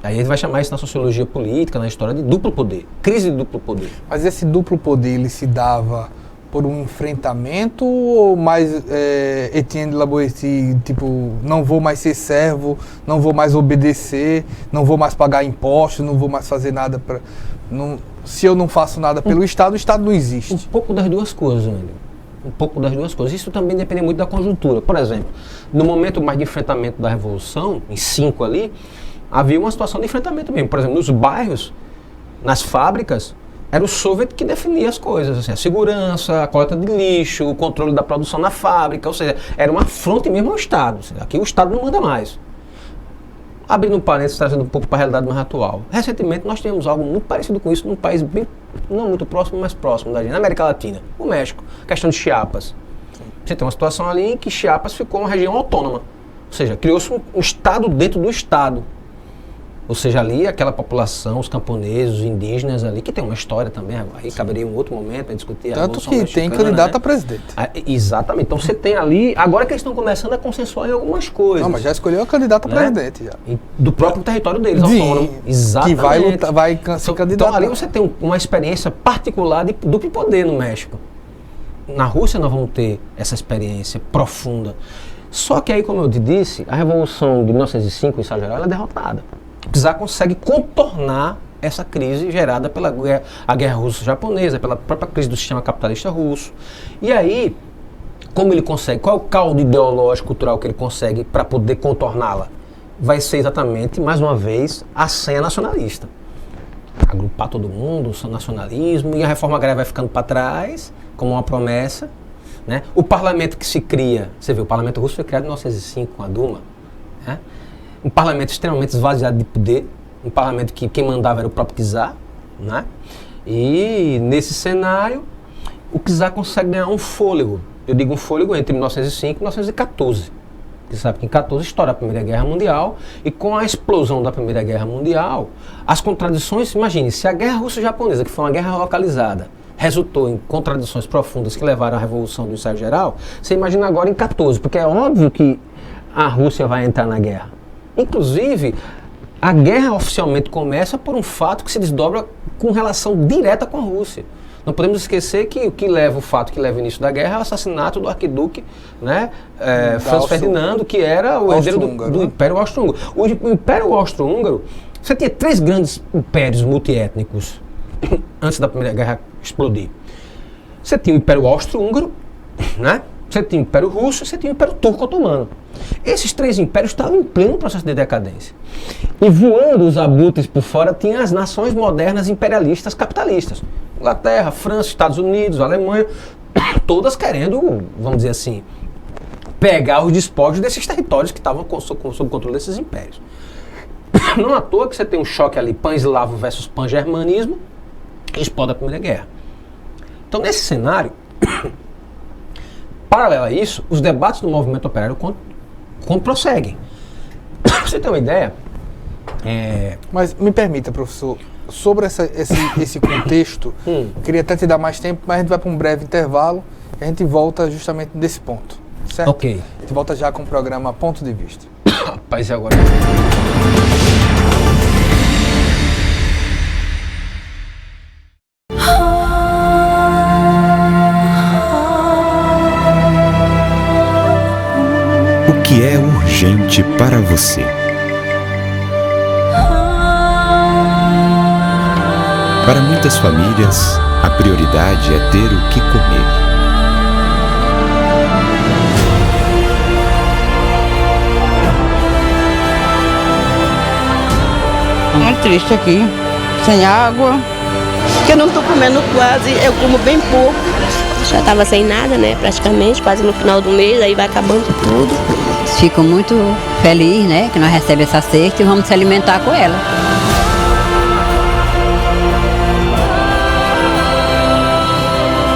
Aí ele vai chamar isso na sociologia política, na história, de duplo poder, crise de duplo poder. Mas esse duplo poder, ele se dava por um enfrentamento ou mais Etienne de La Boétie, tipo, não vou mais ser servo, não vou mais obedecer, não vou mais pagar impostos, não vou mais fazer nada para... Se eu não faço nada pelo Estado, o Estado não existe. Um pouco das duas coisas, né? Um pouco das duas coisas. Isso também depende muito da conjuntura. Por exemplo, no momento mais de enfrentamento da Revolução, em 5 ali, havia uma situação de enfrentamento mesmo. Por exemplo, nos bairros, nas fábricas, era o soviet que definia as coisas, assim, a segurança, a coleta de lixo, o controle da produção na fábrica, ou seja, era uma afronta mesmo ao Estado. Assim, aqui o Estado não manda mais. Abrindo um parênteses, trazendo um pouco para a realidade mais atual. Recentemente nós tivemos algo muito parecido com isso num país bem, não muito próximo, mas próximo da gente, na América Latina, o México, questão de Chiapas. Você tem uma situação ali em que Chiapas ficou uma região autônoma, ou seja, criou-se um Estado dentro do Estado. Ou seja, ali aquela população, os camponeses, os indígenas ali, que tem uma história também, aí caberia um outro momento para discutir. Tanto que tem candidato, né, a presidente. Exatamente. Então você tem ali, agora que eles estão começando a consensuar em algumas coisas. Não, mas já escolheu a candidata a presidente. Já. Do próprio território deles, autônomo. Exatamente. Que vai lutar, vai se candidatar. Então ali você tem uma experiência particular de duplo poder no México. Na Rússia nós vamos ter essa experiência profunda. Só que aí, como eu te disse, a Revolução de 1905, em ensaio geral, ela é derrotada. O czar consegue contornar essa crise gerada pela guerra russo-japonesa, pela própria crise do sistema capitalista russo. E aí, como ele consegue? Qual é o caldo ideológico, cultural que ele consegue para poder contorná-la? Vai ser exatamente, mais uma vez, a senha nacionalista. Agrupar todo mundo, o nacionalismo, e a reforma agrária vai ficando para trás, como uma promessa, né? O parlamento que se cria, você vê, o parlamento russo foi criado em 1905 com a Duma, né? um parlamento extremamente esvaziado de poder, um parlamento que quem mandava era o próprio czar, né? E nesse cenário, o czar consegue ganhar um fôlego. Eu digo um fôlego entre 1905 e 1914. Você sabe que em 14 estoura a Primeira Guerra Mundial, e com a explosão da Primeira Guerra Mundial, as contradições, imagine, se a Guerra Russo-Japonesa, que foi uma guerra localizada, resultou em contradições profundas que levaram à Revolução do Ensaio Geral, você imagina agora em 14, porque é óbvio que a Rússia vai entrar na guerra. Inclusive, a guerra oficialmente começa por um fato que se desdobra com relação direta com a Rússia. Não podemos esquecer que o que leva o fato que leva o início da guerra é o assassinato do arquiduque, né, Franz Ferdinando, que era o herdeiro do Império Austro-Húngaro. O Império Austro-Húngaro, você tinha 3 grandes impérios multiétnicos antes da Primeira Guerra explodir. Você tinha o Império Austro-Húngaro, né? Você tinha o Império Russo e você tinha o Império Turco-Otomano. Esses 3 impérios estavam em pleno processo de decadência. E voando os abutres por fora, tinha as nações modernas imperialistas capitalistas. Inglaterra, França, Estados Unidos, Alemanha, todas querendo, vamos dizer assim, pegar os despojos desses territórios que estavam sob o controle desses impérios. Não à toa que você tem um choque ali, pan-eslavo versus pan-germanismo, que explode a Primeira Guerra. Então, nesse cenário, paralelo a isso, os debates do movimento operário prosseguem. Pra você ter uma ideia... Mas me permita, professor, sobre esse contexto, queria até te dar mais tempo, mas a gente vai para um breve intervalo e a gente volta justamente desse ponto, certo? Ok. A gente volta já com o programa Ponto de Vista. Rapaz, e agora? O que é urgente para você? Para muitas famílias, a prioridade é ter o que comer. Muito triste aqui, sem água. Porque eu não estou comendo quase, eu como bem pouco. Já estava sem nada, né, praticamente, quase no final do mês, aí vai acabando tudo. Fico muito feliz, né, que nós recebemos essa cesta e vamos se alimentar com ela.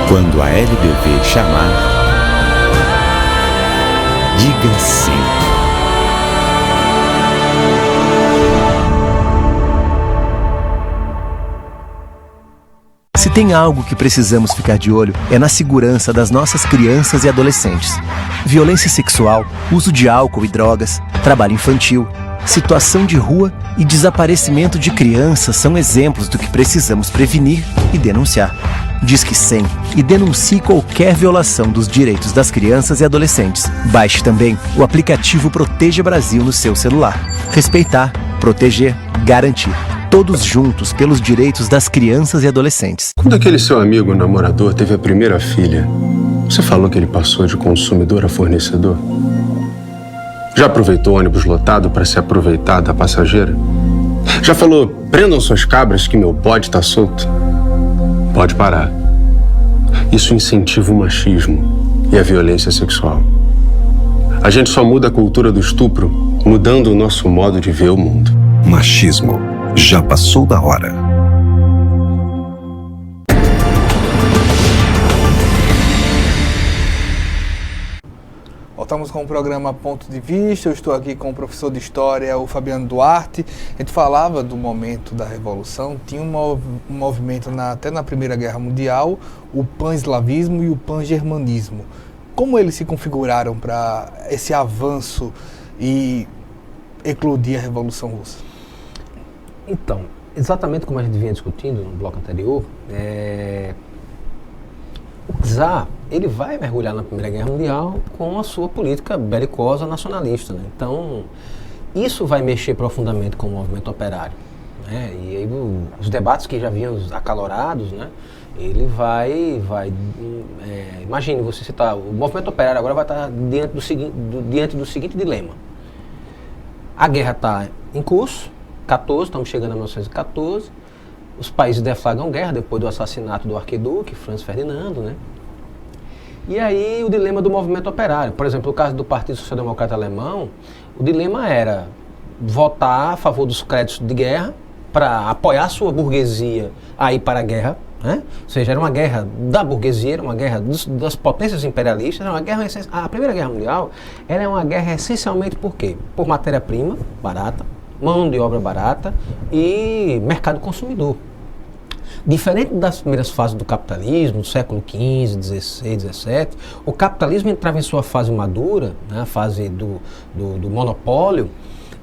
Quando a LBV chamar, diga sim. Se tem algo que precisamos ficar de olho, é na segurança das nossas crianças e adolescentes. Violência sexual, uso de álcool e drogas, trabalho infantil, situação de rua e desaparecimento de crianças são exemplos do que precisamos prevenir e denunciar. Disque 100 e denuncie qualquer violação dos direitos das crianças e adolescentes. Baixe também o aplicativo Proteja Brasil no seu celular. Respeitar, proteger, garantir. Todos juntos pelos direitos das crianças e adolescentes. Quando aquele seu amigo namorador teve a primeira filha, você falou que ele passou de consumidor a fornecedor? Já aproveitou o ônibus lotado para se aproveitar da passageira? Já falou, prendam suas cabras que meu bode tá solto? Pode parar. Isso incentiva o machismo e a violência sexual. A gente só muda a cultura do estupro mudando o nosso modo de ver o mundo. Machismo. Já passou da hora. Voltamos com o programa Ponto de Vista. Eu estou aqui com o professor de História, o Fabiano Duarte. A gente falava do momento da Revolução. Tinha um movimento até na Primeira Guerra Mundial, o pan-eslavismo e o pan-germanismo. Como eles se configuraram para esse avanço e eclodir a Revolução Russa? Então, exatamente como a gente vinha discutindo no bloco anterior, o czar, ele vai mergulhar na Primeira Guerra Mundial com a sua política belicosa nacionalista, né? Então, isso vai mexer profundamente com o movimento operário, né? E aí os debates que já vinham acalorados, né? Ele vai imagine, você citar, o movimento operário agora vai estar diante do seguinte dilema. A guerra está em curso, estamos chegando a 1914, os países deflagram guerra depois do assassinato do arquiduque, Franz Ferdinando, né? E aí o dilema do movimento operário, por exemplo, no caso do Partido Social Democrata Alemão, o dilema era, votar a favor dos créditos de guerra para apoiar a sua burguesia a ir para a guerra, né? Ou seja, era uma guerra da burguesia, era uma guerra das potências imperialistas, era uma guerra, a Primeira Guerra Mundial era uma guerra essencialmente por quê? Por matéria-prima barata, mão de obra barata e mercado consumidor. Diferente das primeiras fases do capitalismo, no século XV, XVI, XVII, o capitalismo entrava em sua fase madura, né, a fase do monopólio,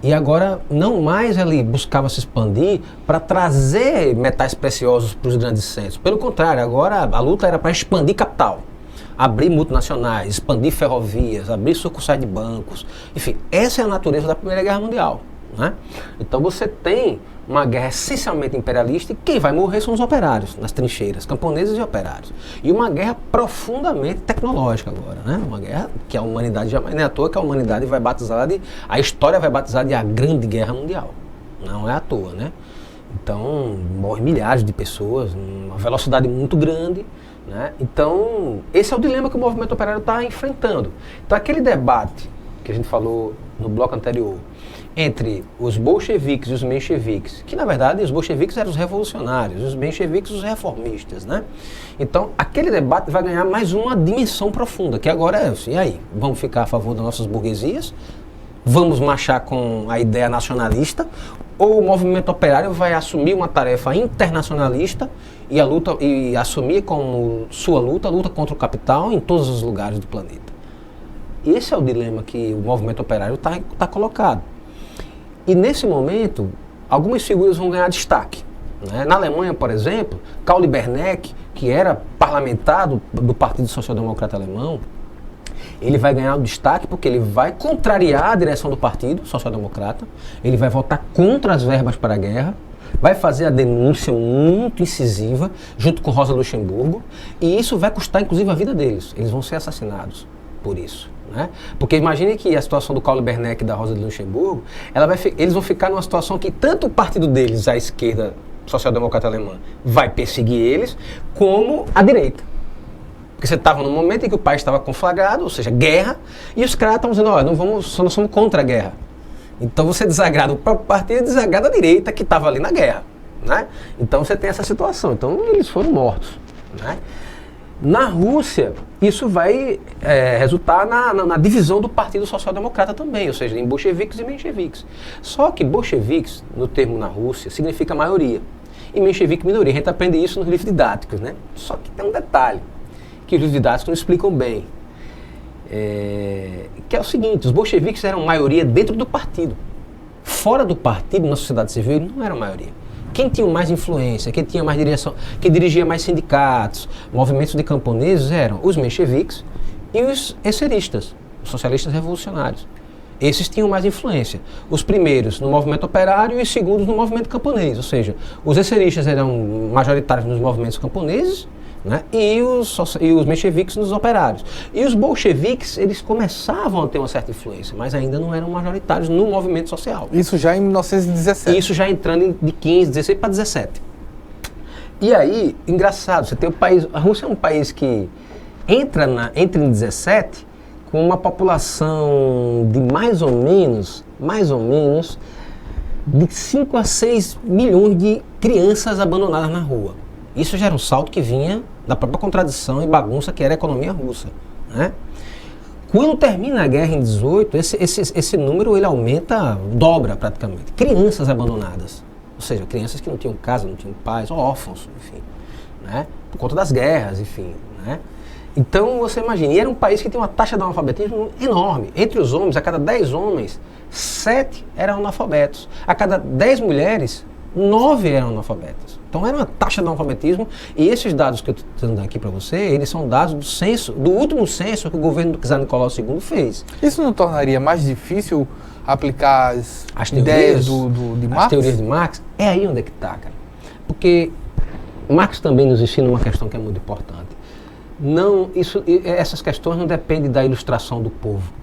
e agora não mais ele buscava se expandir para trazer metais preciosos para os grandes centros. Pelo contrário, agora a luta era para expandir capital, abrir multinacionais, expandir ferrovias, abrir sucursais de bancos. Enfim, essa é a natureza da Primeira Guerra Mundial, né? Então você tem uma guerra essencialmente imperialista e quem vai morrer são os operários nas trincheiras, camponeses e operários. E uma guerra profundamente tecnológica agora, né? Uma guerra que a humanidade jamais, não é à toa que a humanidade vai batizar a história vai batizar de a Grande Guerra Mundial. Não é à toa, né? Então, morrem milhares de pessoas, uma velocidade muito grande, né? Então, esse é o dilema que o movimento operário está enfrentando. Então, aquele debate que a gente falou no bloco anterior, entre os bolcheviques e os mencheviques, que na verdade os bolcheviques eram os revolucionários, os mencheviques os reformistas, né? Então aquele debate vai ganhar mais uma dimensão profunda, que agora é assim, e aí, vamos ficar a favor das nossas burguesias? Vamos marchar com a ideia nacionalista? Ou o movimento operário vai assumir uma tarefa internacionalista e assumir como sua luta a luta contra o capital em todos os lugares do planeta? Esse é o dilema que o movimento operário está colocado. E nesse momento, algumas figuras vão ganhar destaque, né? Na Alemanha, por exemplo, Karl Liebknecht, que era parlamentar do Partido Social Democrata Alemão, ele vai ganhar o destaque porque ele vai contrariar a direção do Partido Social Democrata, ele vai votar contra as verbas para a guerra, vai fazer a denúncia muito incisiva, junto com Rosa Luxemburgo, e isso vai custar inclusive a vida deles, eles vão ser assassinados por isso. Né? Porque imagine que a situação do Karl Liebknecht e da Rosa de Luxemburgo, eles vão ficar numa situação que tanto o partido deles, a esquerda social-democrata alemã, vai perseguir eles, como a direita. Porque você estava num momento em que o país estava conflagrado, ou seja, guerra, e os caras estão dizendo, olha, nós somos contra a guerra. Então você desagrada o próprio partido e desagrada a direita que estava ali na guerra. Né? Então você tem essa situação. Então eles foram mortos. Né? Na Rússia, isso vai resultar na divisão do Partido Social Democrata também, ou seja, em bolcheviques e mencheviques. Só que bolcheviques, no termo na Rússia, significa maioria. E menchevique, minoria. A gente aprende isso nos livros didáticos, né? Só que tem um detalhe, que os livros didáticos não explicam bem. Que é o seguinte, os bolcheviques eram maioria dentro do partido. Fora do partido, na sociedade civil, eles não eram maioria. Quem tinha mais influência, quem tinha mais direção, quem dirigia mais sindicatos, movimentos de camponeses eram os mencheviques e os esseristas, os socialistas revolucionários. Esses tinham mais influência. Os primeiros no movimento operário e os segundos no movimento camponês. Ou seja, os esseristas eram majoritários nos movimentos camponeses, né, e os mencheviques nos operários. E os bolcheviques, eles começavam a ter uma certa influência, mas ainda não eram majoritários no movimento social. Isso já em 1917. Isso já entrando de 15, 16 para 17. E aí, engraçado, você tem o país... A Rússia é um país que entra em 17 com uma população de mais ou menos de 5 a 6 milhões de crianças abandonadas na rua. Isso já era um salto que vinha da própria contradição e bagunça que era a economia russa. Né? Quando termina a guerra em 18, esse número ele aumenta, dobra praticamente. Crianças abandonadas, ou seja, crianças que não tinham casa, não tinham pais, órfãos, enfim, né? Por conta das guerras, enfim. Né? Então você imagina, e era um país que tem uma taxa de analfabetismo enorme. Entre os homens, a cada 10 homens, 7 eram analfabetos. A cada 10 mulheres, 9 eram analfabetas. Então era uma taxa de analfabetismo, e esses dados que eu estou dando aqui para você, eles são dados do censo, do último censo que o governo do czar Nicolau II fez. Isso não tornaria mais difícil aplicar as ideias de Marx? As teorias de Marx? É aí onde é que está, cara. Porque Marx também nos ensina uma questão que é muito importante. Essas questões não dependem da ilustração do povo.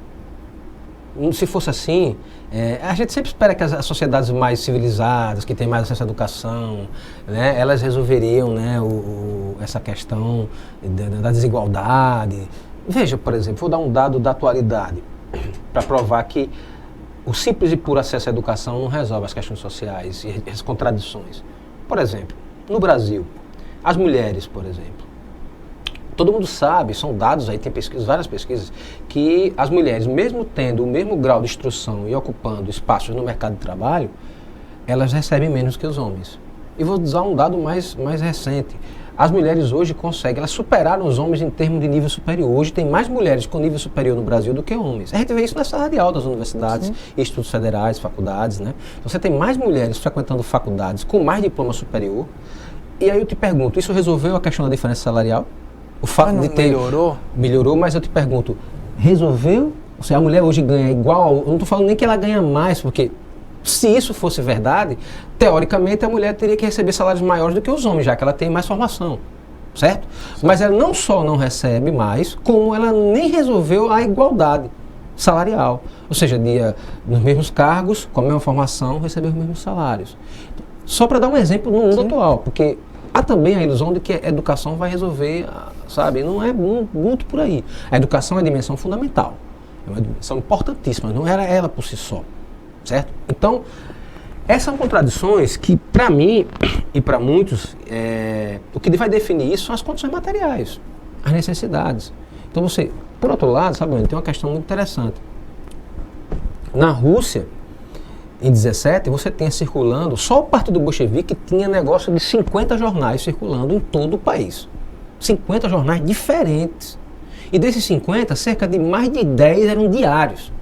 Se fosse assim, a gente sempre espera que as sociedades mais civilizadas, que têm mais acesso à educação, né, elas resolveriam, né, essa questão da desigualdade. Veja, por exemplo, vou dar um dado da atualidade para provar que o simples e puro acesso à educação não resolve as questões sociais e as contradições. Por exemplo, no Brasil, as mulheres, por exemplo, todo mundo sabe, são dados aí, tem pesquisas, várias pesquisas, que as mulheres, mesmo tendo o mesmo grau de instrução e ocupando espaços no mercado de trabalho, elas recebem menos que os homens. E vou usar um dado mais recente. As mulheres hoje conseguem, elas superaram os homens em termos de nível superior. Hoje tem mais mulheres com nível superior no Brasil do que homens. A gente vê isso na sala de aula das universidades, institutos federais, faculdades, né? Você tem mais mulheres frequentando faculdades com mais diploma superior. E aí eu te pergunto, isso resolveu a questão da diferença salarial? O fato de ter... Melhorou? Melhorou, mas eu te pergunto, resolveu? Ou seja, a mulher hoje ganha igual, eu não estou falando nem que ela ganha mais, porque se isso fosse verdade, teoricamente a mulher teria que receber salários maiores do que os homens, já que ela tem mais formação, certo? Mas ela não só não recebe mais, como ela nem resolveu a igualdade salarial. Ou seja, nos mesmos cargos, com a mesma formação, receber os mesmos salários. Só para dar um exemplo no mundo atual, porque há também a ilusão de que a educação vai resolver, sabe? Não é muito por aí. A educação é a dimensão fundamental, é uma dimensão importantíssima, não era ela por si só, certo? Então, essas são contradições que, para mim e para muitos, o que vai definir isso são as condições materiais, as necessidades. Então você, por outro lado, sabe, tem uma questão muito interessante. Na Rússia, em 17, você tem circulando, só o Partido Bolchevique tinha negócio de 50 jornais circulando em todo o país. 50 jornais diferentes. E desses 50, cerca de mais de 10 eram diários.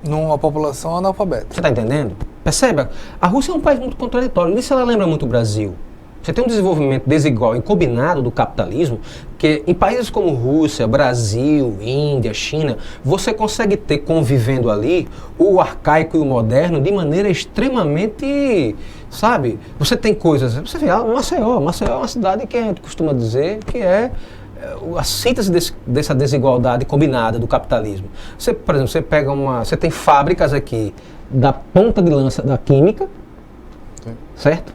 Numa população analfabeta. Você está entendendo? Percebe? A Rússia é um país muito contraditório. Nisso ela lembra muito o Brasil. Você tem um desenvolvimento desigual e combinado do capitalismo, que em países como Rússia, Brasil, Índia, China, você consegue ter convivendo ali o arcaico e o moderno de maneira extremamente, sabe? Você tem coisas, você vê, Maceió é uma cidade que a gente costuma dizer que é a síntese dessa desigualdade combinada do capitalismo. Você, por exemplo, você tem fábricas aqui da ponta de lança da química, certo?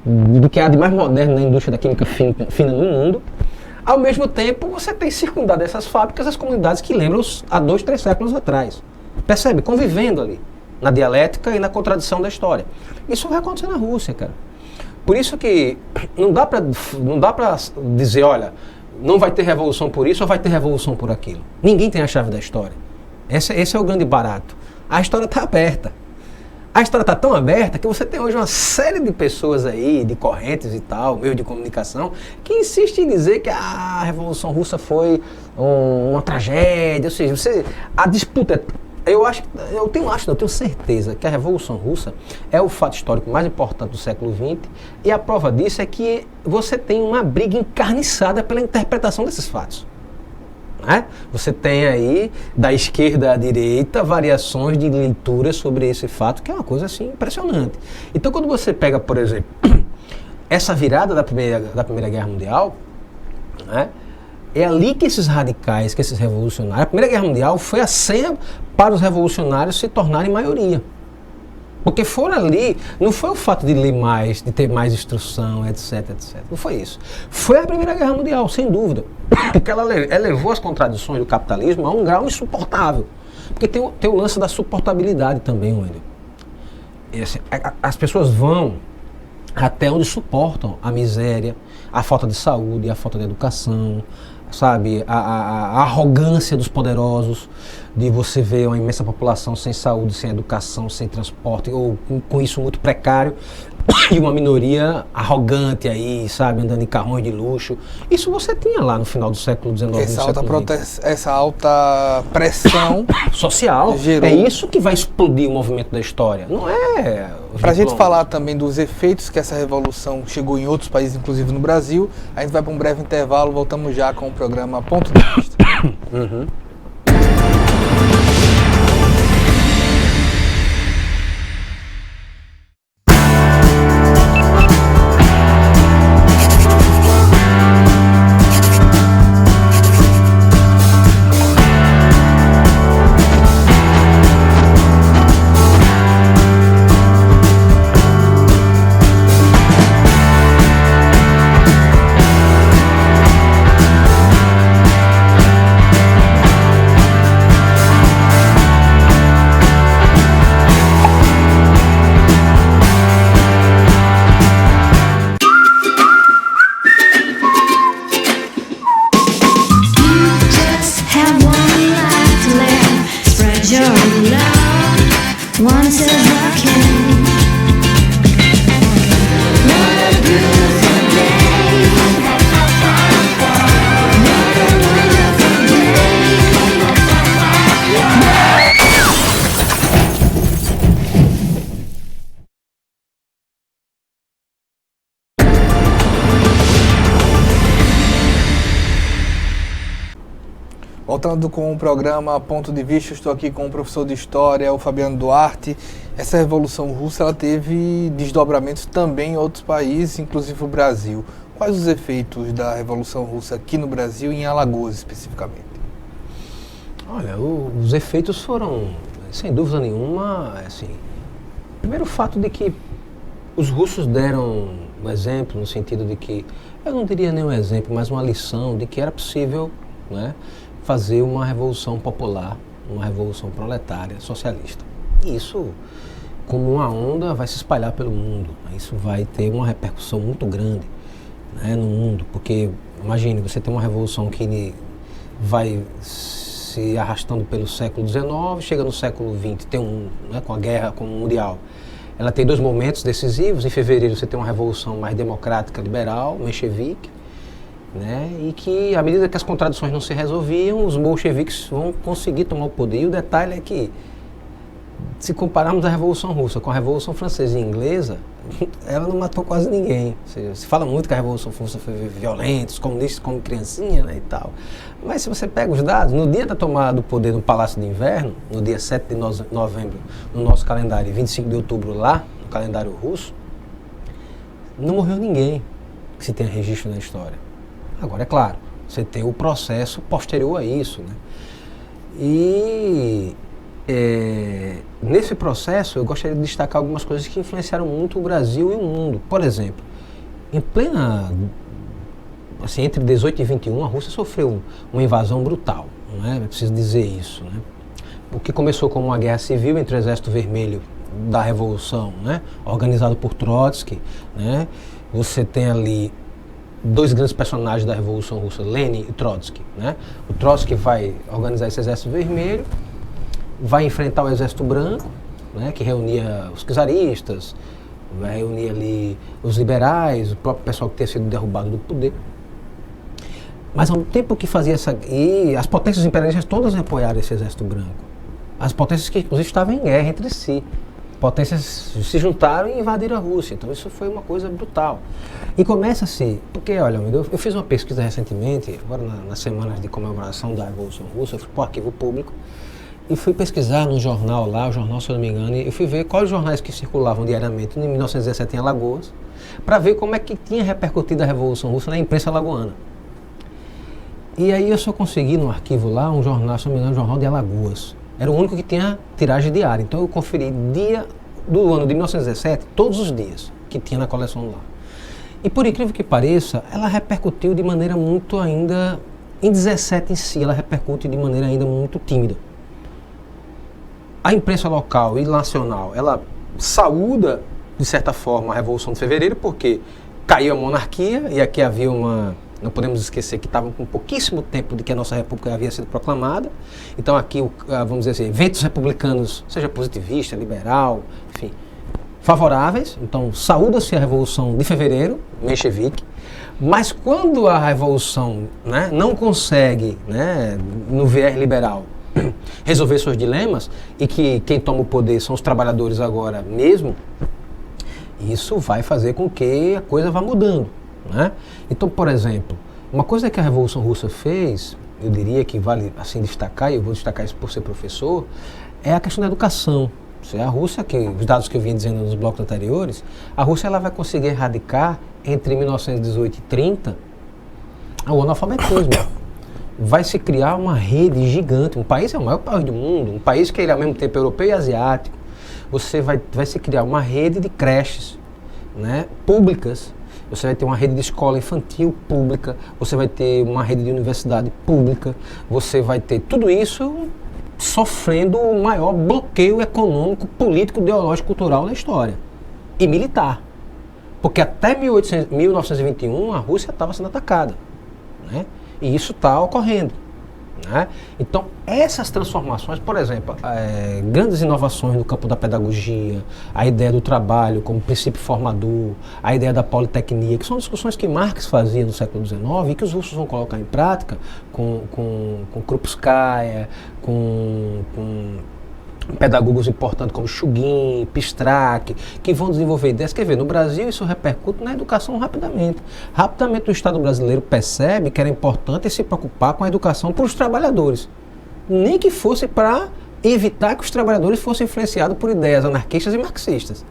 Do que há de mais moderno na indústria da química fina no mundo. Ao mesmo tempo, você tem circundado essas fábricas as comunidades que lembram há 2, 3 séculos atrás. Percebe? Convivendo ali, na dialética e na contradição da história. Isso vai acontecer na Rússia, cara. Por isso que não dá para dizer, olha, não vai ter revolução por isso ou vai ter revolução por aquilo. Ninguém tem a chave da história. Esse é o grande barato. A história está aberta. A história está tão aberta que você tem hoje uma série de pessoas aí, de correntes e tal, meios de comunicação, que insistem em dizer que a Revolução Russa foi uma tragédia. Ou seja, a disputa... Eu tenho certeza que a Revolução Russa é o fato histórico mais importante do século XX, e a prova disso é que você tem uma briga encarniçada pela interpretação desses fatos. Você tem aí, da esquerda à direita, variações de leitura sobre esse fato, que é uma coisa assim impressionante. Então, quando você pega, por exemplo, essa virada da Primeira Guerra Mundial, é ali que esses radicais, que esses revolucionários... A Primeira Guerra Mundial foi a senha para os revolucionários se tornarem maioria. Porque foram ali, não foi o fato de ler mais, de ter mais instrução, etc, etc. Não foi isso. Foi a Primeira Guerra Mundial, sem dúvida. Porque ela elevou as contradições do capitalismo a um grau insuportável. Porque tem o lance da suportabilidade também, Wendel. As pessoas vão até onde suportam a miséria, a falta de saúde, a falta de educação, sabe, a arrogância dos poderosos, de você ver uma imensa população sem saúde, sem educação, sem transporte, ou com isso muito precário, e uma minoria arrogante aí, sabe, andando em carrões de luxo. Isso você tinha lá no final do século XIX. Essa alta pressão social gerou... É isso que vai explodir o movimento da história, não é... Para a gente falar também dos efeitos que essa revolução chegou em outros países, inclusive no Brasil, a gente vai para um breve intervalo, voltamos já com o programa Ponto de Vista. One says I can. What a beautiful day. What a wonderful day. Voltando com o programa Ponto de Vista, estou aqui com o professor de História, o Fabiano Duarte. Essa Revolução Russa ela teve desdobramentos também em outros países, inclusive o Brasil. Quais os efeitos da Revolução Russa aqui no Brasil e em Alagoas especificamente? Olha, os efeitos foram, sem dúvida nenhuma, assim, primeiro o fato de que os russos deram um exemplo, no sentido de que, eu não diria nem um exemplo, mas uma lição de que era possível, né, fazer uma revolução popular, uma revolução proletária, socialista. E isso, como uma onda, vai se espalhar pelo mundo. Isso vai ter uma repercussão muito grande, né, no mundo, porque, imagine, você tem uma revolução que vai se arrastando pelo século XIX, chega no século XX, tem né, com a guerra mundial. Ela tem dois momentos decisivos. Em fevereiro você tem uma revolução mais democrática, liberal, menchevique, né? E que, à medida que as contradições não se resolviam, os bolcheviques vão conseguir tomar o poder. E o detalhe é que, se compararmos a Revolução Russa com a Revolução Francesa e Inglesa, ela não matou quase ninguém. Se fala muito que a Revolução Russa foi violenta, os comunistas como criancinha, né, e tal. Mas se você pega os dados, no dia da tomada do poder no Palácio de Inverno, no dia 7 de novembro, no nosso calendário, e 25 de outubro lá, no calendário russo, não morreu ninguém que se tenha registro na história. Agora, é claro, você tem o processo posterior a isso, né? E nesse processo eu gostaria de destacar algumas coisas que influenciaram muito o Brasil e o mundo. Por exemplo, em plena, assim, entre 18 e 21, a Rússia sofreu uma invasão brutal, né? É preciso dizer isso, né? O que começou como uma guerra civil entre o Exército Vermelho da Revolução, né, organizado por Trotsky, né? Você tem ali dois grandes personagens da Revolução Russa, Lenin e Trotsky, né? O Trotsky vai organizar esse Exército Vermelho, vai enfrentar o Exército Branco, né, que reunia os czaristas, vai reunir ali os liberais, o próprio pessoal que tinha sido derrubado do poder. Mas ao tempo que fazia essa... E as potências imperialistas todas apoiaram esse Exército Branco. As potências que, inclusive, estavam em guerra entre si. Potências se juntaram e invadiram a Rússia. Então isso foi uma coisa brutal. E começa-se, porque olha, eu fiz uma pesquisa recentemente, agora nas semanas de comemoração da Revolução Russa, eu fui para o arquivo público e fui pesquisar no jornal lá, o jornal, se eu não me engano, e eu fui ver quais jornais que circulavam diariamente em 1917 em Alagoas, para ver como é que tinha repercutido a Revolução Russa na imprensa alagoana. E aí eu só consegui no arquivo lá um jornal, se não me engano, um jornal de Alagoas. Era o único que tinha tiragem diária. Então eu conferi dia do ano de 1917, todos os dias que tinha na coleção lá. E por incrível que pareça, ela repercutiu de maneira muito ainda, em 17 em si, ela repercute de maneira ainda muito tímida. A imprensa local e nacional, ela saúda, de certa forma, a Revolução de Fevereiro, porque caiu a monarquia e aqui havia uma... Não podemos esquecer que estavam com pouquíssimo tempo de que a nossa república havia sido proclamada. Então aqui, vamos dizer assim, eventos republicanos, seja positivista, liberal, enfim, favoráveis. Então saúda-se a Revolução de Fevereiro, menchevique. Mas quando a Revolução, né, não consegue, né, no viés liberal, resolver seus dilemas, e que quem toma o poder são os trabalhadores agora mesmo, isso vai fazer com que a coisa vá mudando. Né? Então, por exemplo, uma coisa que a Revolução Russa fez, eu diria que vale assim destacar, e eu vou destacar isso por ser professor, é a questão da educação. A Rússia, que os dados que eu vinha dizendo nos blocos anteriores, a Rússia ela vai conseguir erradicar entre 1918 e 30 o analfabetismo. Vai se criar uma rede gigante. Um país é o maior país do mundo, um país que ele é ao mesmo tempo europeu e asiático. Você vai se criar uma rede de creches, né, públicas. Você vai ter uma rede de escola infantil pública, você vai ter uma rede de universidade pública, você vai ter tudo isso sofrendo o maior bloqueio econômico, político, ideológico, cultural da história. E militar. Porque até 1921 a Rússia estava sendo atacada. Né? E isso está ocorrendo. né? Então, essas transformações, por exemplo, grandes inovações no campo da pedagogia, a ideia do trabalho como princípio formador, a ideia da politecnia, que são discussões que Marx fazia no século XIX e que os russos vão colocar em prática com Krupskaya, com pedagogos importantes como Shugin, Pistrak, que vão desenvolver ideias. Quer ver, no Brasil isso repercute na educação rapidamente. Rapidamente o Estado brasileiro percebe que era importante se preocupar com a educação para os trabalhadores. Nem que fosse para evitar que os trabalhadores fossem influenciados por ideias anarquistas e marxistas.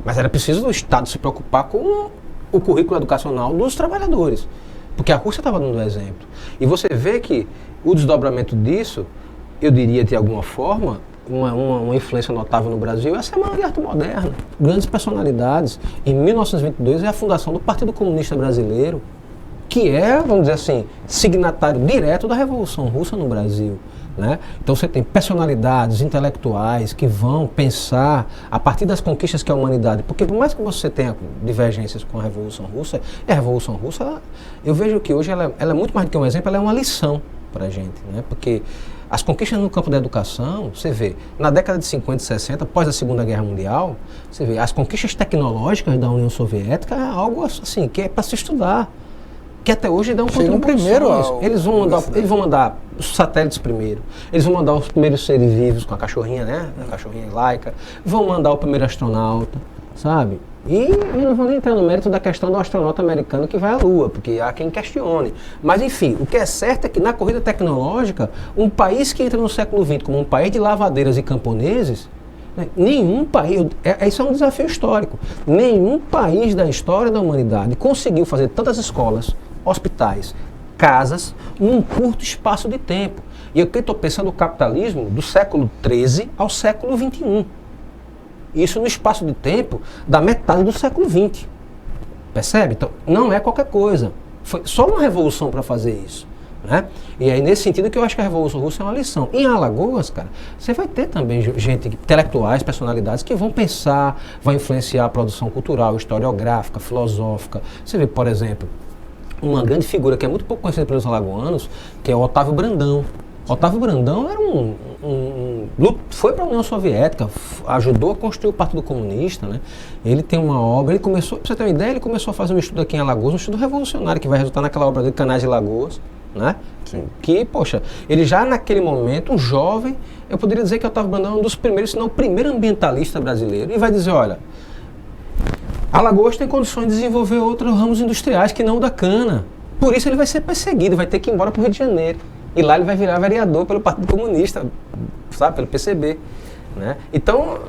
Mas era preciso o Estado se preocupar com o currículo educacional dos trabalhadores. Porque a Rússia estava dando exemplo. E você vê que o desdobramento disso, eu diria de alguma forma, uma influência notável no Brasil é a Semana de Arte Moderna. Grandes personalidades. Em 1922 é a fundação do Partido Comunista Brasileiro, que é, vamos dizer assim, signatário direto da Revolução Russa no Brasil, né? Então você tem personalidades intelectuais que vão pensar a partir das conquistas que a humanidade... Porque por mais que você tenha divergências com a Revolução Russa, eu vejo que hoje ela é muito mais do que um exemplo, ela é uma lição para a gente, né? Porque as conquistas no campo da educação, você vê, na década de 50 e 60, após a Segunda Guerra Mundial, você vê, as conquistas tecnológicas da União Soviética é algo assim, que é para se estudar, que até hoje dão contribuições. Eles vão mandar os satélites primeiro, eles vão mandar os primeiros seres vivos com a cachorrinha, né? A cachorrinha laica, vão mandar o primeiro astronauta, sabe? E eu não vou nem entrar no mérito da questão do astronauta americano que vai à Lua, porque há quem questione. Mas, enfim, o que é certo é que na corrida tecnológica, um país que entra no século XX como um país de lavadeiras e camponeses, né, nenhum país, isso é um desafio histórico, nenhum país da história da humanidade conseguiu fazer tantas escolas, hospitais, casas, num curto espaço de tempo. E eu estou pensando no capitalismo do século XIII ao século XXI. Isso no espaço de tempo da metade do século XX. Percebe? Então, não é qualquer coisa. Foi só uma revolução para fazer isso, né? E aí, nesse sentido, que eu acho que a Revolução Russa é uma lição. Em Alagoas, cara, você vai ter também gente, intelectuais, personalidades, que vão pensar, vão influenciar a produção cultural, historiográfica, filosófica. Você vê, por exemplo, uma grande figura que é muito pouco conhecida pelos alagoanos, que é o Otávio Brandão. Otávio Brandão era foi para a União Soviética, ajudou a construir o Partido Comunista, né? Ele tem uma obra, ele começou, para você ter uma ideia, ele começou a fazer um estudo aqui em Alagoas, um estudo revolucionário, que vai resultar naquela obra dele, Canais de Lagoas, né? Que, poxa, ele já naquele momento, um jovem, eu poderia dizer que Otávio Brandão é um dos primeiros, se não o primeiro ambientalista brasileiro, e vai dizer, olha, Alagoas tem condições de desenvolver outros ramos industriais que não o da cana, por isso ele vai ser perseguido, vai ter que ir embora para o Rio de Janeiro. E lá ele vai virar vereador pelo Partido Comunista, sabe, pelo PCB, né? Então,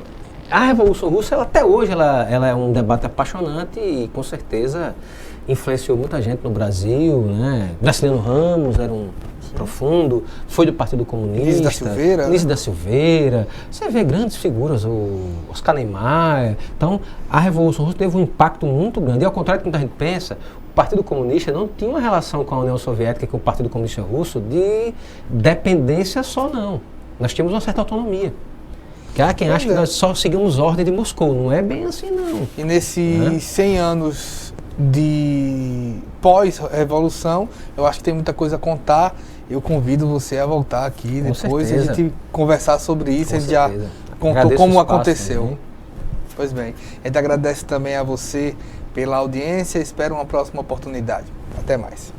a Revolução Russa, até hoje, ela é um debate apaixonante e, com certeza, influenciou muita gente no Brasil, né? Graciliano Ramos era um profundo, foi do Partido Comunista. Nísio da Silveira. Você vê grandes figuras, o Oscar Niemeyer. Então, a Revolução Russa teve um impacto muito grande. E, ao contrário do que muita gente pensa, o Partido Comunista não tinha uma relação com a União Soviética, com o Partido Comunista Russo, de dependência só, não. Nós tínhamos uma certa autonomia. Que há quem acha que nós só seguimos ordem de Moscou. Não é bem assim, não. E nesses 100 anos de pós-revolução, eu acho que tem muita coisa a contar. Eu convido você a voltar aqui depois e a gente conversar sobre isso. A gente já contou como aconteceu. Também. Pois bem, a gente agradece também a você pela audiência, espero uma próxima oportunidade. Até mais.